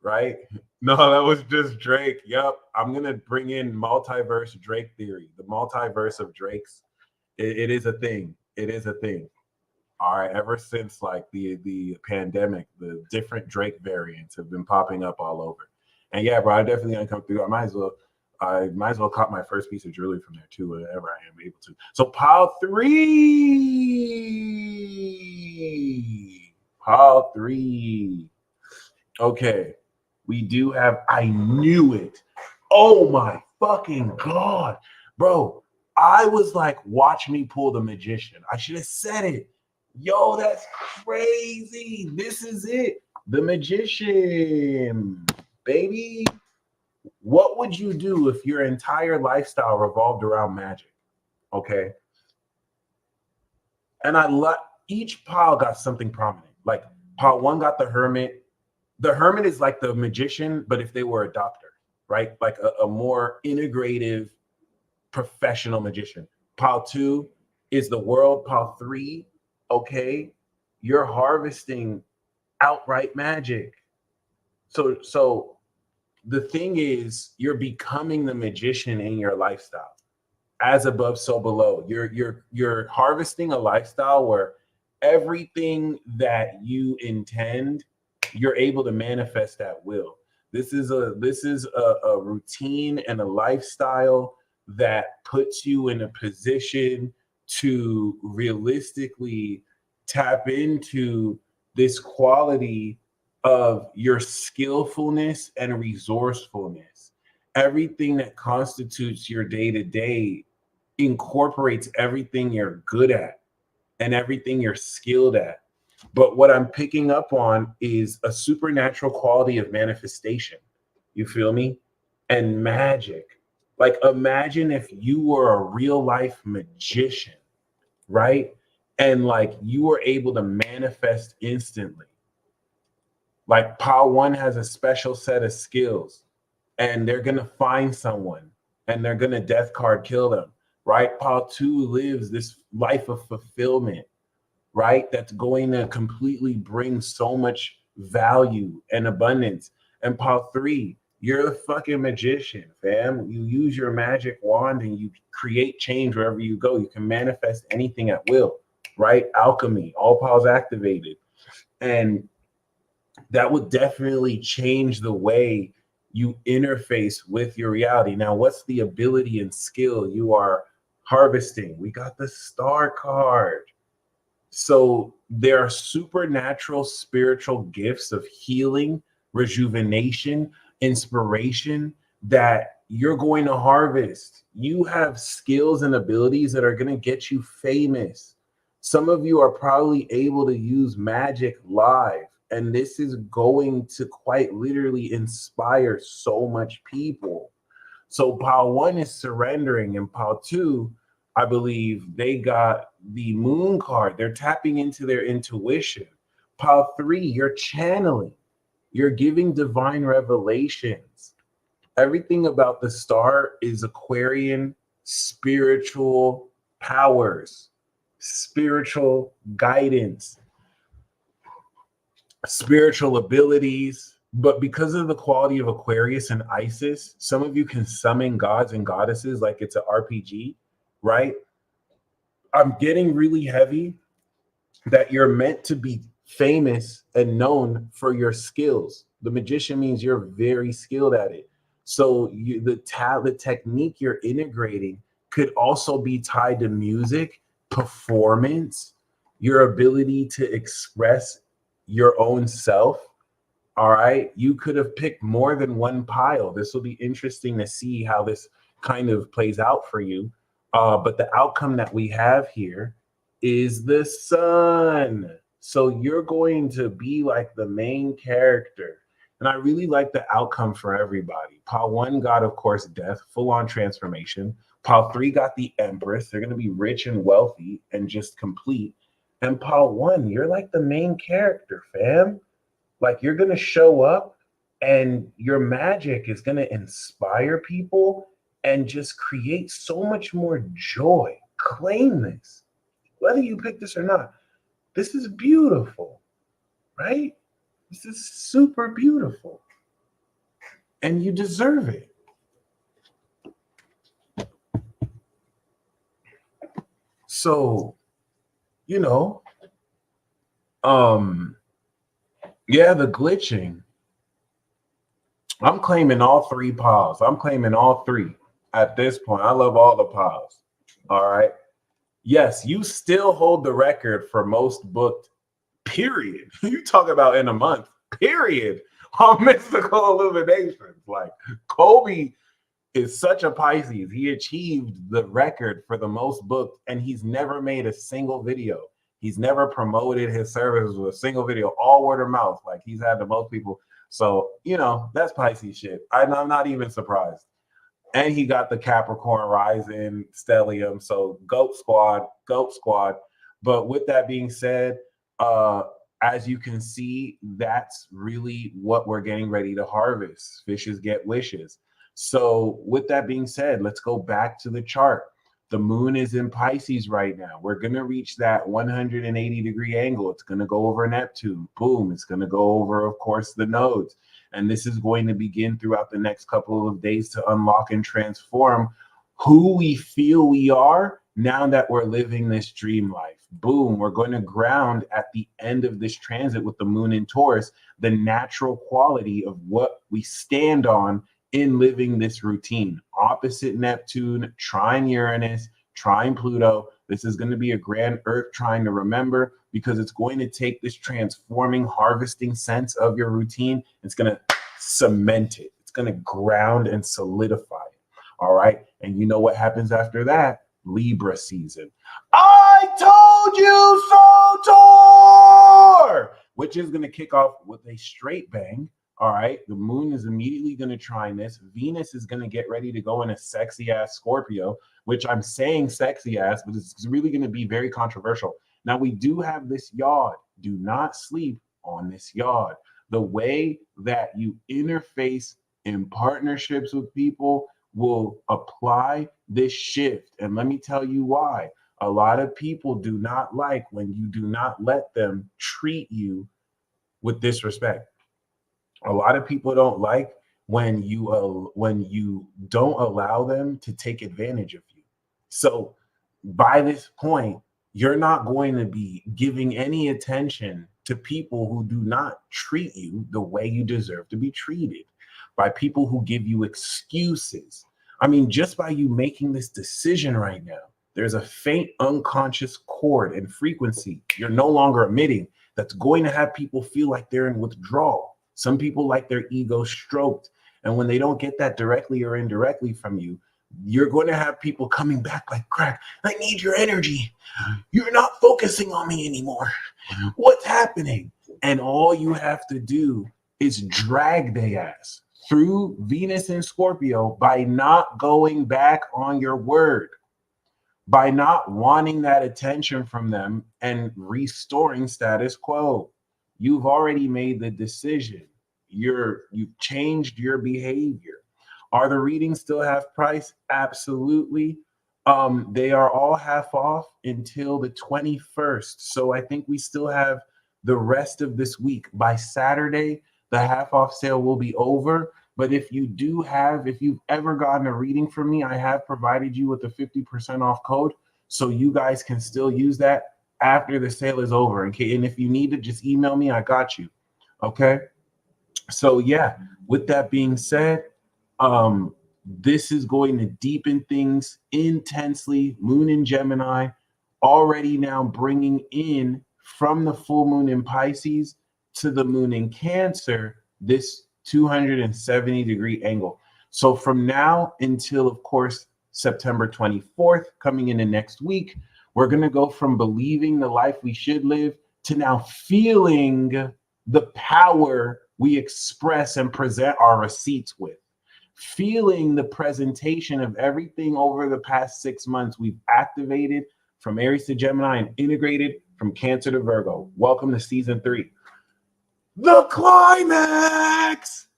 Right? No, that was just Drake. Yep. I'm gonna bring in multiverse Drake theory. The multiverse of Drakes. It is a thing. It is a thing. All right. Ever since like the pandemic, the different Drake variants have been popping up all over. And yeah, bro, I definitely gonna come through. I might as well cop my first piece of jewelry from there too, whenever I am able to. So pile 3. Pile 3. Okay. We do have, I knew it. Oh my fucking God. Bro, I was like, watch me pull the magician. I should have said it. Yo, that's crazy. This is it. The magician. Baby, what would you do if your entire lifestyle revolved around magic? Okay. And each pile got something prominent. Like pile 1 got the hermit. The hermit is like the magician, but if they were a doctor, right? Like a more integrative professional magician. Pile 2 is the world. Pile 3, okay, you're harvesting outright magic. So the thing is, you're becoming the magician in your lifestyle. As above, so below. You're harvesting a lifestyle where everything that you intend, you're able to manifest at will. This is a routine and a lifestyle that puts you in a position to realistically tap into this quality of your skillfulness and resourcefulness. Everything that constitutes your day-to-day incorporates everything you're good at and everything you're skilled at. But what I'm picking up on is a supernatural quality of manifestation. You feel me? And magic. Like, imagine if you were a real life magician, right? And like you were able to manifest instantly. Like pile 1 has a special set of skills. and they're going to find someone and they're going to death card kill them, right? Pile 2 lives this life of fulfillment, right? That's going to completely bring so much value and abundance. And Pile 3, you're the fucking magician, fam. You use your magic wand and you create change wherever you go. You can manifest anything at will, right? Alchemy, all piles activated. And that would definitely change the way you interface with your reality. Now, what's the ability and skill you are harvesting? We got the star card. So there are supernatural spiritual gifts of healing, rejuvenation, inspiration that you're going to harvest. You have skills and abilities that are going to get you famous. Some of you are probably able to use magic live, and this is going to quite literally inspire so much people. So pile 1 is surrendering, and pile 2, I believe they got the moon card. They're tapping into their intuition. Pile 3, you're channeling. You're giving divine revelations. Everything about the star is Aquarian spiritual powers, spiritual guidance, spiritual abilities. But because of the quality of Aquarius and Isis, some of you can summon gods and goddesses like it's an RPG, right? I'm getting really heavy that you're meant to be famous and known for your skills. The magician means you're very skilled at it. So the technique you're integrating could also be tied to music, performance, your ability to express your own self. All right. You could have picked more than one pile. This will be interesting to see how this kind of plays out for you. But the outcome that we have here is the sun. So you're going to be like the main character. And I really like the outcome for everybody. Pile 1 got, of course, death, full-on transformation. Pile 3 got the Empress. They're going to be rich and wealthy and just complete. And Pile 1, you're like the main character, fam. Like, you're going to show up and your magic is going to inspire people and just create so much more joy. Claim this. Whether you pick this or not, this is beautiful, right? This is super beautiful. And you deserve it. So, you know, yeah, the glitching. I'm claiming all 3 piles. I'm claiming all 3 at this point. I love all the piles. All right. Yes, you still hold the record for most booked, period. You talk about in a month, period, on mystical illuminations. Like, Kobe is such a Pisces. He achieved the record for the most booked, and he's never made a single video. He's never promoted his services with a single video, all word of mouth. Like, he's had the most people. So, you know, that's Pisces shit. I'm not even surprised. And he got the Capricorn rising stellium. So GOAT squad. But with that being said, as you can see, that's really what we're getting ready to harvest. Fishes get wishes. So with that being said, let's go back to the chart. The moon is in Pisces right now. We're going to reach that 180-degree angle. It's going to go over Neptune. Boom. It's going to go over, of course, the nodes. And this is going to begin throughout the next couple of days to unlock and transform who we feel we are now that we're living this dream life. Boom. We're going to ground at the end of this transit with the moon in Taurus, the natural quality of what we stand on in living this routine. Opposite Neptune, trine Uranus, trine Pluto. This is going to be a grand Earth trine to remember, because it's going to take this transforming, harvesting sense of your routine. It's going to cement it. It's going to ground and solidify it. All right. And you know what happens after that? Libra season. I told you so, Tor! Which is going to kick off with a straight bang. All right, the moon is immediately going to trine this. Venus is going to get ready to go in a sexy ass Scorpio, which I'm saying sexy ass, but it's really going to be very controversial. Now, we do have this yod. Do not sleep on this yod. The way that you interface in partnerships with people will apply this shift. And let me tell you why. A lot of people do not like when you do not let them treat you with disrespect. A lot of people don't like when you don't allow them to take advantage of you. So by this point, you're not going to be giving any attention to people who do not treat you the way you deserve to be treated, by people who give you excuses. I mean, just by you making this decision right now, there's a faint unconscious chord and frequency you're no longer emitting that's going to have people feel like they're in withdrawal. Some people like their ego stroked. And when they don't get that directly or indirectly from you, you're going to have people coming back like, crack, I need your energy. You're not focusing on me anymore. What's happening? And all you have to do is drag their ass through Venus and Scorpio by not going back on your word, by not wanting that attention from them and restoring status quo. You've already made the decision. You've changed your behavior. Are the readings still half price? Absolutely. They are all half off until the 21st. So I think we still have the rest of this week. By Saturday, the half off sale will be over. But if you've ever gotten a reading from me, I have provided you with a 50% off code. So you guys can still use that after the sale is over. Okay. And if you need to, just email me. I got you. Okay. So yeah, with that being said, this is going to deepen things intensely. Moon in Gemini already now bringing in from the full moon in Pisces to the moon in Cancer, this 270-degree angle. So from now until, of course, September 24th, coming into next week, we're going to go from believing the life we should live to now feeling the power we express and present our receipts with. Feeling the presentation of everything over the past 6 months we've activated from Aries to Gemini and integrated from Cancer to Virgo. Welcome to season 3. The climax!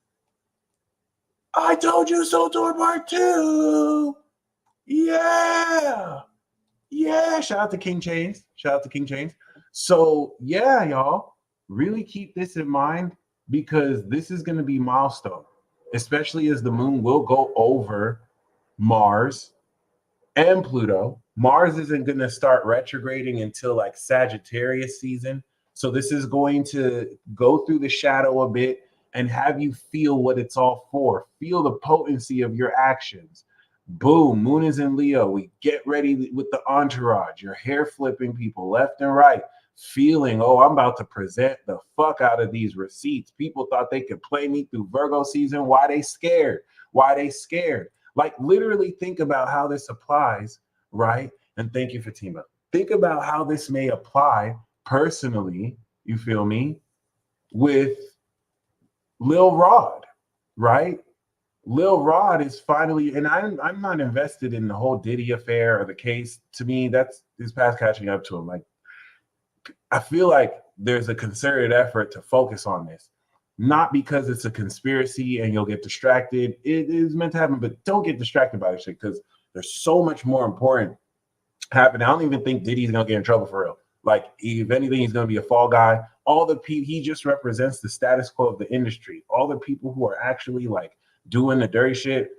I told you so, tour part 2. Yeah. Yeah. Shout out to King Chains. So yeah, y'all, really keep this in mind because this is going to be milestone, especially as the moon will go over Mars and Pluto. Mars isn't going to start retrograding until like Sagittarius season. So this is going to go through the shadow a bit and have you feel what it's all for. Feel the potency of your actions. Boom, moon is in Leo. We get ready with the entourage. Your hair flipping people left and right. Feeling, oh, I'm about to present the fuck out of these receipts. People thought they could play me through Virgo season. Why they scared? Like literally think about how this applies, right? And thank you, Fatima. Think about how this may apply personally, you feel me, with Lil Rod, right? Lil Rod is finally, and I'm not invested in the whole Diddy affair or the case. To me, that's his past catching up to him. Like, I feel like there's a concerted effort to focus on this, not because it's a conspiracy and you'll get distracted. It is meant to happen, but don't get distracted by this shit because there's so much more important happening. I don't even think Diddy's gonna get in trouble for real. Like, if anything, he's gonna be a fall guy. All the people, he just represents the status quo of the industry. All the people who are actually like doing the dirty shit,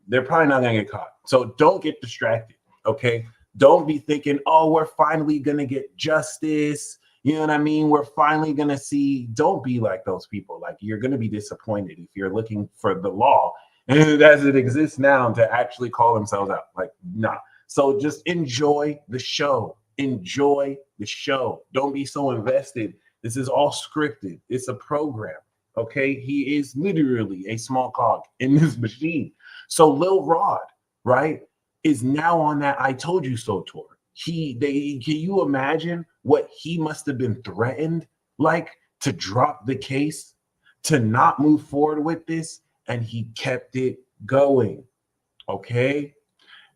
they're probably not gonna get caught. So don't get distracted, okay? Don't be thinking, oh, we're finally gonna get justice. You know what I mean? We're finally gonna see. Don't be like those people. Like, you're gonna be disappointed if you're looking for the law and as it exists now to actually call themselves out. Like, nah. So just enjoy the show. Enjoy the show. Don't be so invested. This is all scripted. It's a program. Okay, he is literally a small cog in this machine. So Lil Rod, right, is now on that I Told You So tour. Can you imagine what he must have been threatened like to drop the case, to not move forward with this, and he kept it going. Okay,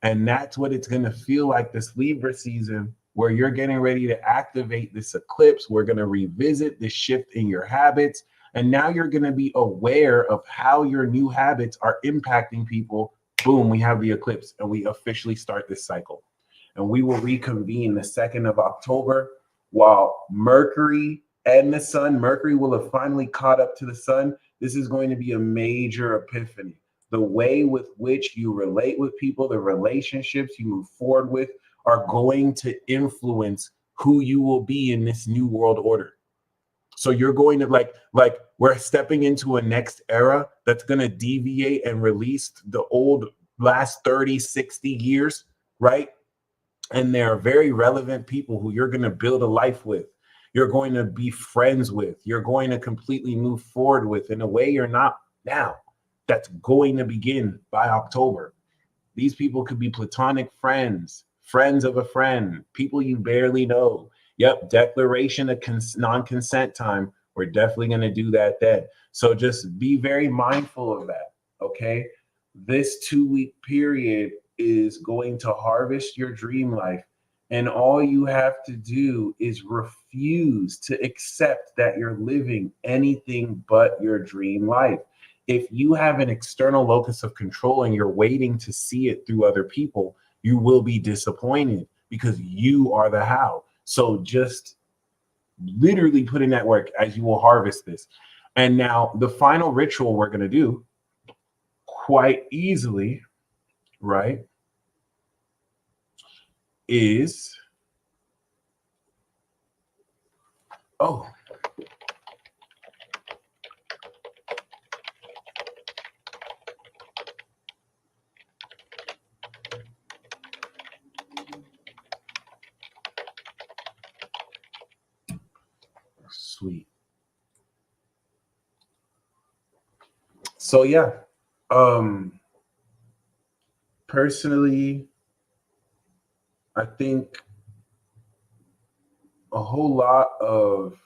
and that's what it's gonna feel like this Libra season, where you're getting ready to activate this eclipse. We're gonna revisit this shift in your habits. And now you're going to be aware of how your new habits are impacting people. Boom, we have the eclipse and we officially start this cycle. And we will reconvene the 2nd of October while Mercury and the sun, Mercury will have finally caught up to the sun. This is going to be a major epiphany. The way with which you relate with people, the relationships you move forward with are going to influence who you will be in this new world order. So you're going to like we're stepping into a next era that's going to deviate and release the old last 30, 60 years, right? And there are very relevant people who you're going to build a life with. You're going to be friends with. You're going to completely move forward with in a way you're not now. That's going to begin by October. These people could be platonic friends, friends of a friend, people you barely know. Yep, declaration of non-consent time. We're definitely going to do that then. So just be very mindful of that, okay? This 2-week period is going to harvest your dream life. And all you have to do is refuse to accept that you're living anything but your dream life. If you have an external locus of control and you're waiting to see it through other people, you will be disappointed because you are the how. So just literally put in that work as you will harvest this. And now the final ritual we're going to do quite easily, right, is, oh, sweet. So yeah, personally, I think a whole lot of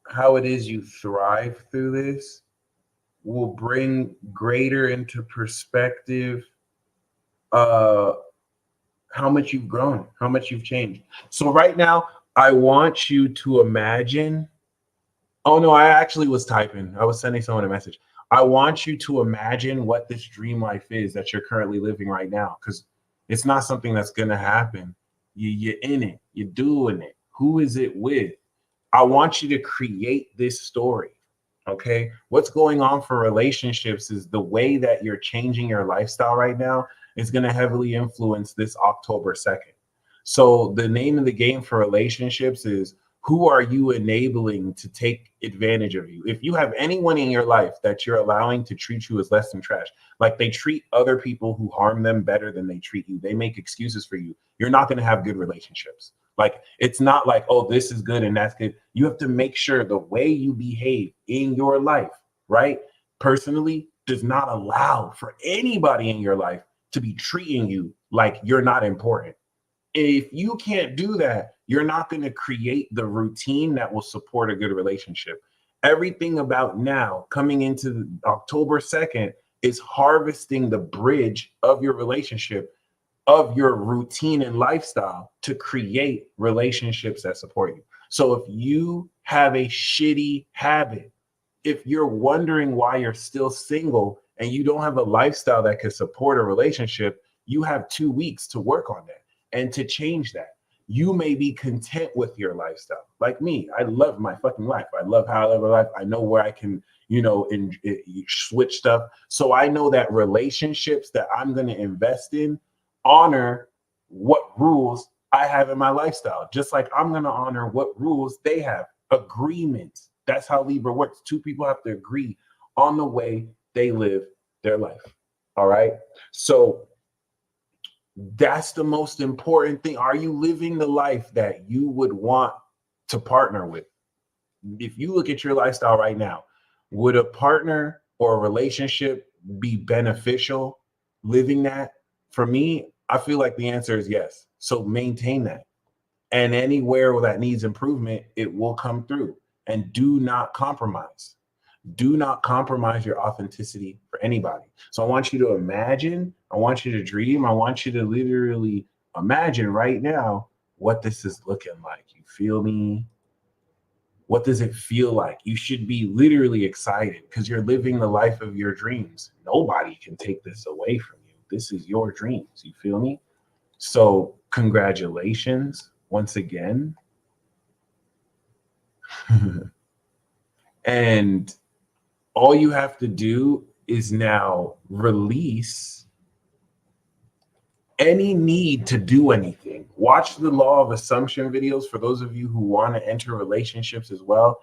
how it is you thrive through this will bring greater into perspective how much you've grown, how much you've changed. So right now, I want you to imagine. Oh no, I actually was typing. I was sending someone a message. I want you to imagine what this dream life is that you're currently living right now, because it's not something that's gonna happen. You're in it. You're doing it. Who is it with? I want you to create this story. Okay, what's going on for relationships is the way that you're changing your lifestyle right now is going to heavily influence this October 2nd. So the name of the game for relationships is, who are you enabling to take advantage of you? If you have anyone in your life that you're allowing to treat you as less than trash, like they treat other people who harm them better than they treat you, they make excuses for you, you're not going to have good relationships. Like, it's not like, oh, this is good and that's good. You have to make sure the way you behave in your life, right, personally, does not allow for anybody in your life to be treating you like you're not important. If you can't do that, you're not going to create the routine that will support a good relationship. Everything about now coming into October 2nd is harvesting the bridge of your relationship, of your routine and lifestyle, to create relationships that support you. So if you have a shitty habit, if you're wondering why you're still single and you don't have a lifestyle that can support a relationship, you have 2 weeks to work on that and to change that. You may be content with your lifestyle. Like me, I love my fucking life. I love how I live my life. I know where I can, switch stuff. So I know that relationships that I'm going to invest in honor what rules I have in my lifestyle, just like I'm going to honor what rules they have. Agreements. That's how Libra works. Two people have to agree on the way they live their life. All right. So that's the most important thing. Are you living the life that you would want to partner with? If you look at your lifestyle right now, would a partner or a relationship be beneficial living that? For me, I feel like the answer is yes. So maintain that. And anywhere that needs improvement, it will come through. And do not compromise. Do not compromise your authenticity for anybody. So I want you to imagine, I want you to dream, I want you to literally imagine right now what this is looking like. You feel me? What does it feel like? You should be literally excited because you're living the life of your dreams. Nobody can take this away from you. This is your dreams. You feel me? So congratulations once again. And all you have to do is now release any need to do anything. Watch the law of assumption videos for those of you who want to enter relationships as well.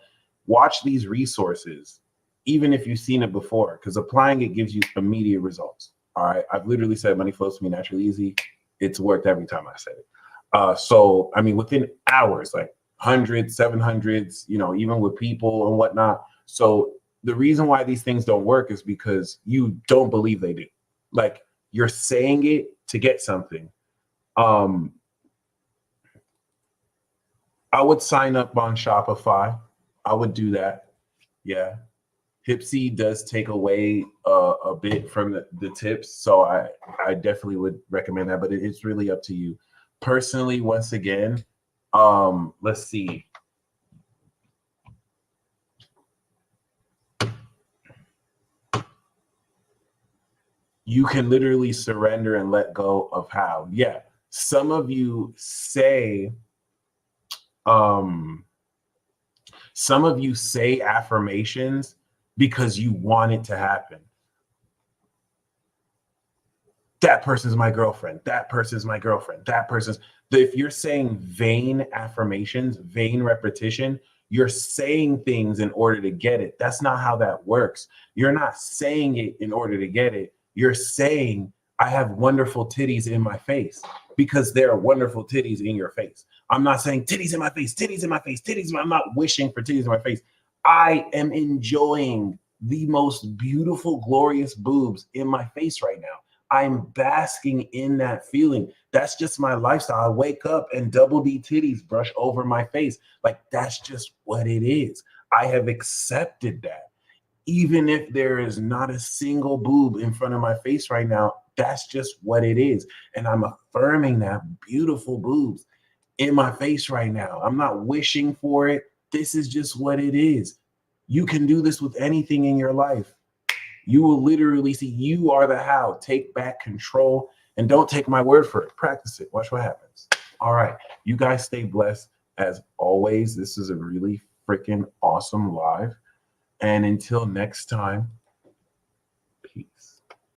Watch these resources, even if you've seen it before, because applying it gives you immediate results. All right. I've literally said money flows to me naturally easy. It's worked every time I said it. So, I mean, within hours, like hundreds, 700s, you know, even with people and whatnot. So the reason why these things don't work is because you don't believe they do. Like, you're saying it to get something. I would sign up on Shopify. I would do that. Yeah. Hipsy does take away a bit from the tips. So I definitely would recommend that, but it's really up to you. Personally, once again, let's see. You can literally surrender and let go of how. Yeah. Some of you say, affirmations because you want it to happen. That person's my girlfriend. That person's my girlfriend. That person's. If you're saying vain affirmations, vain repetition, you're saying things in order to get it. That's not how that works. You're not saying it in order to get it. You're saying, I have wonderful titties in my face because there are wonderful titties in your face. I'm not saying titties in my face, titties in my face, titties. I'm not wishing for titties in my face. I am enjoying the most beautiful, glorious boobs in my face right now. I'm basking in that feeling. That's just my lifestyle. I wake up and double D titties brush over my face. Like, that's just what it is. I have accepted that. Even if there is not a single boob in front of my face right now, that's just what it is. And I'm affirming that beautiful boobs in my face right now. I'm not wishing for it. This is just what it is. You can do this with anything in your life. You will literally see you are the how. Take back control and don't take my word for it. Practice it. Watch what happens. All right. You guys stay blessed as always. This is a really freaking awesome live. And until next time, peace.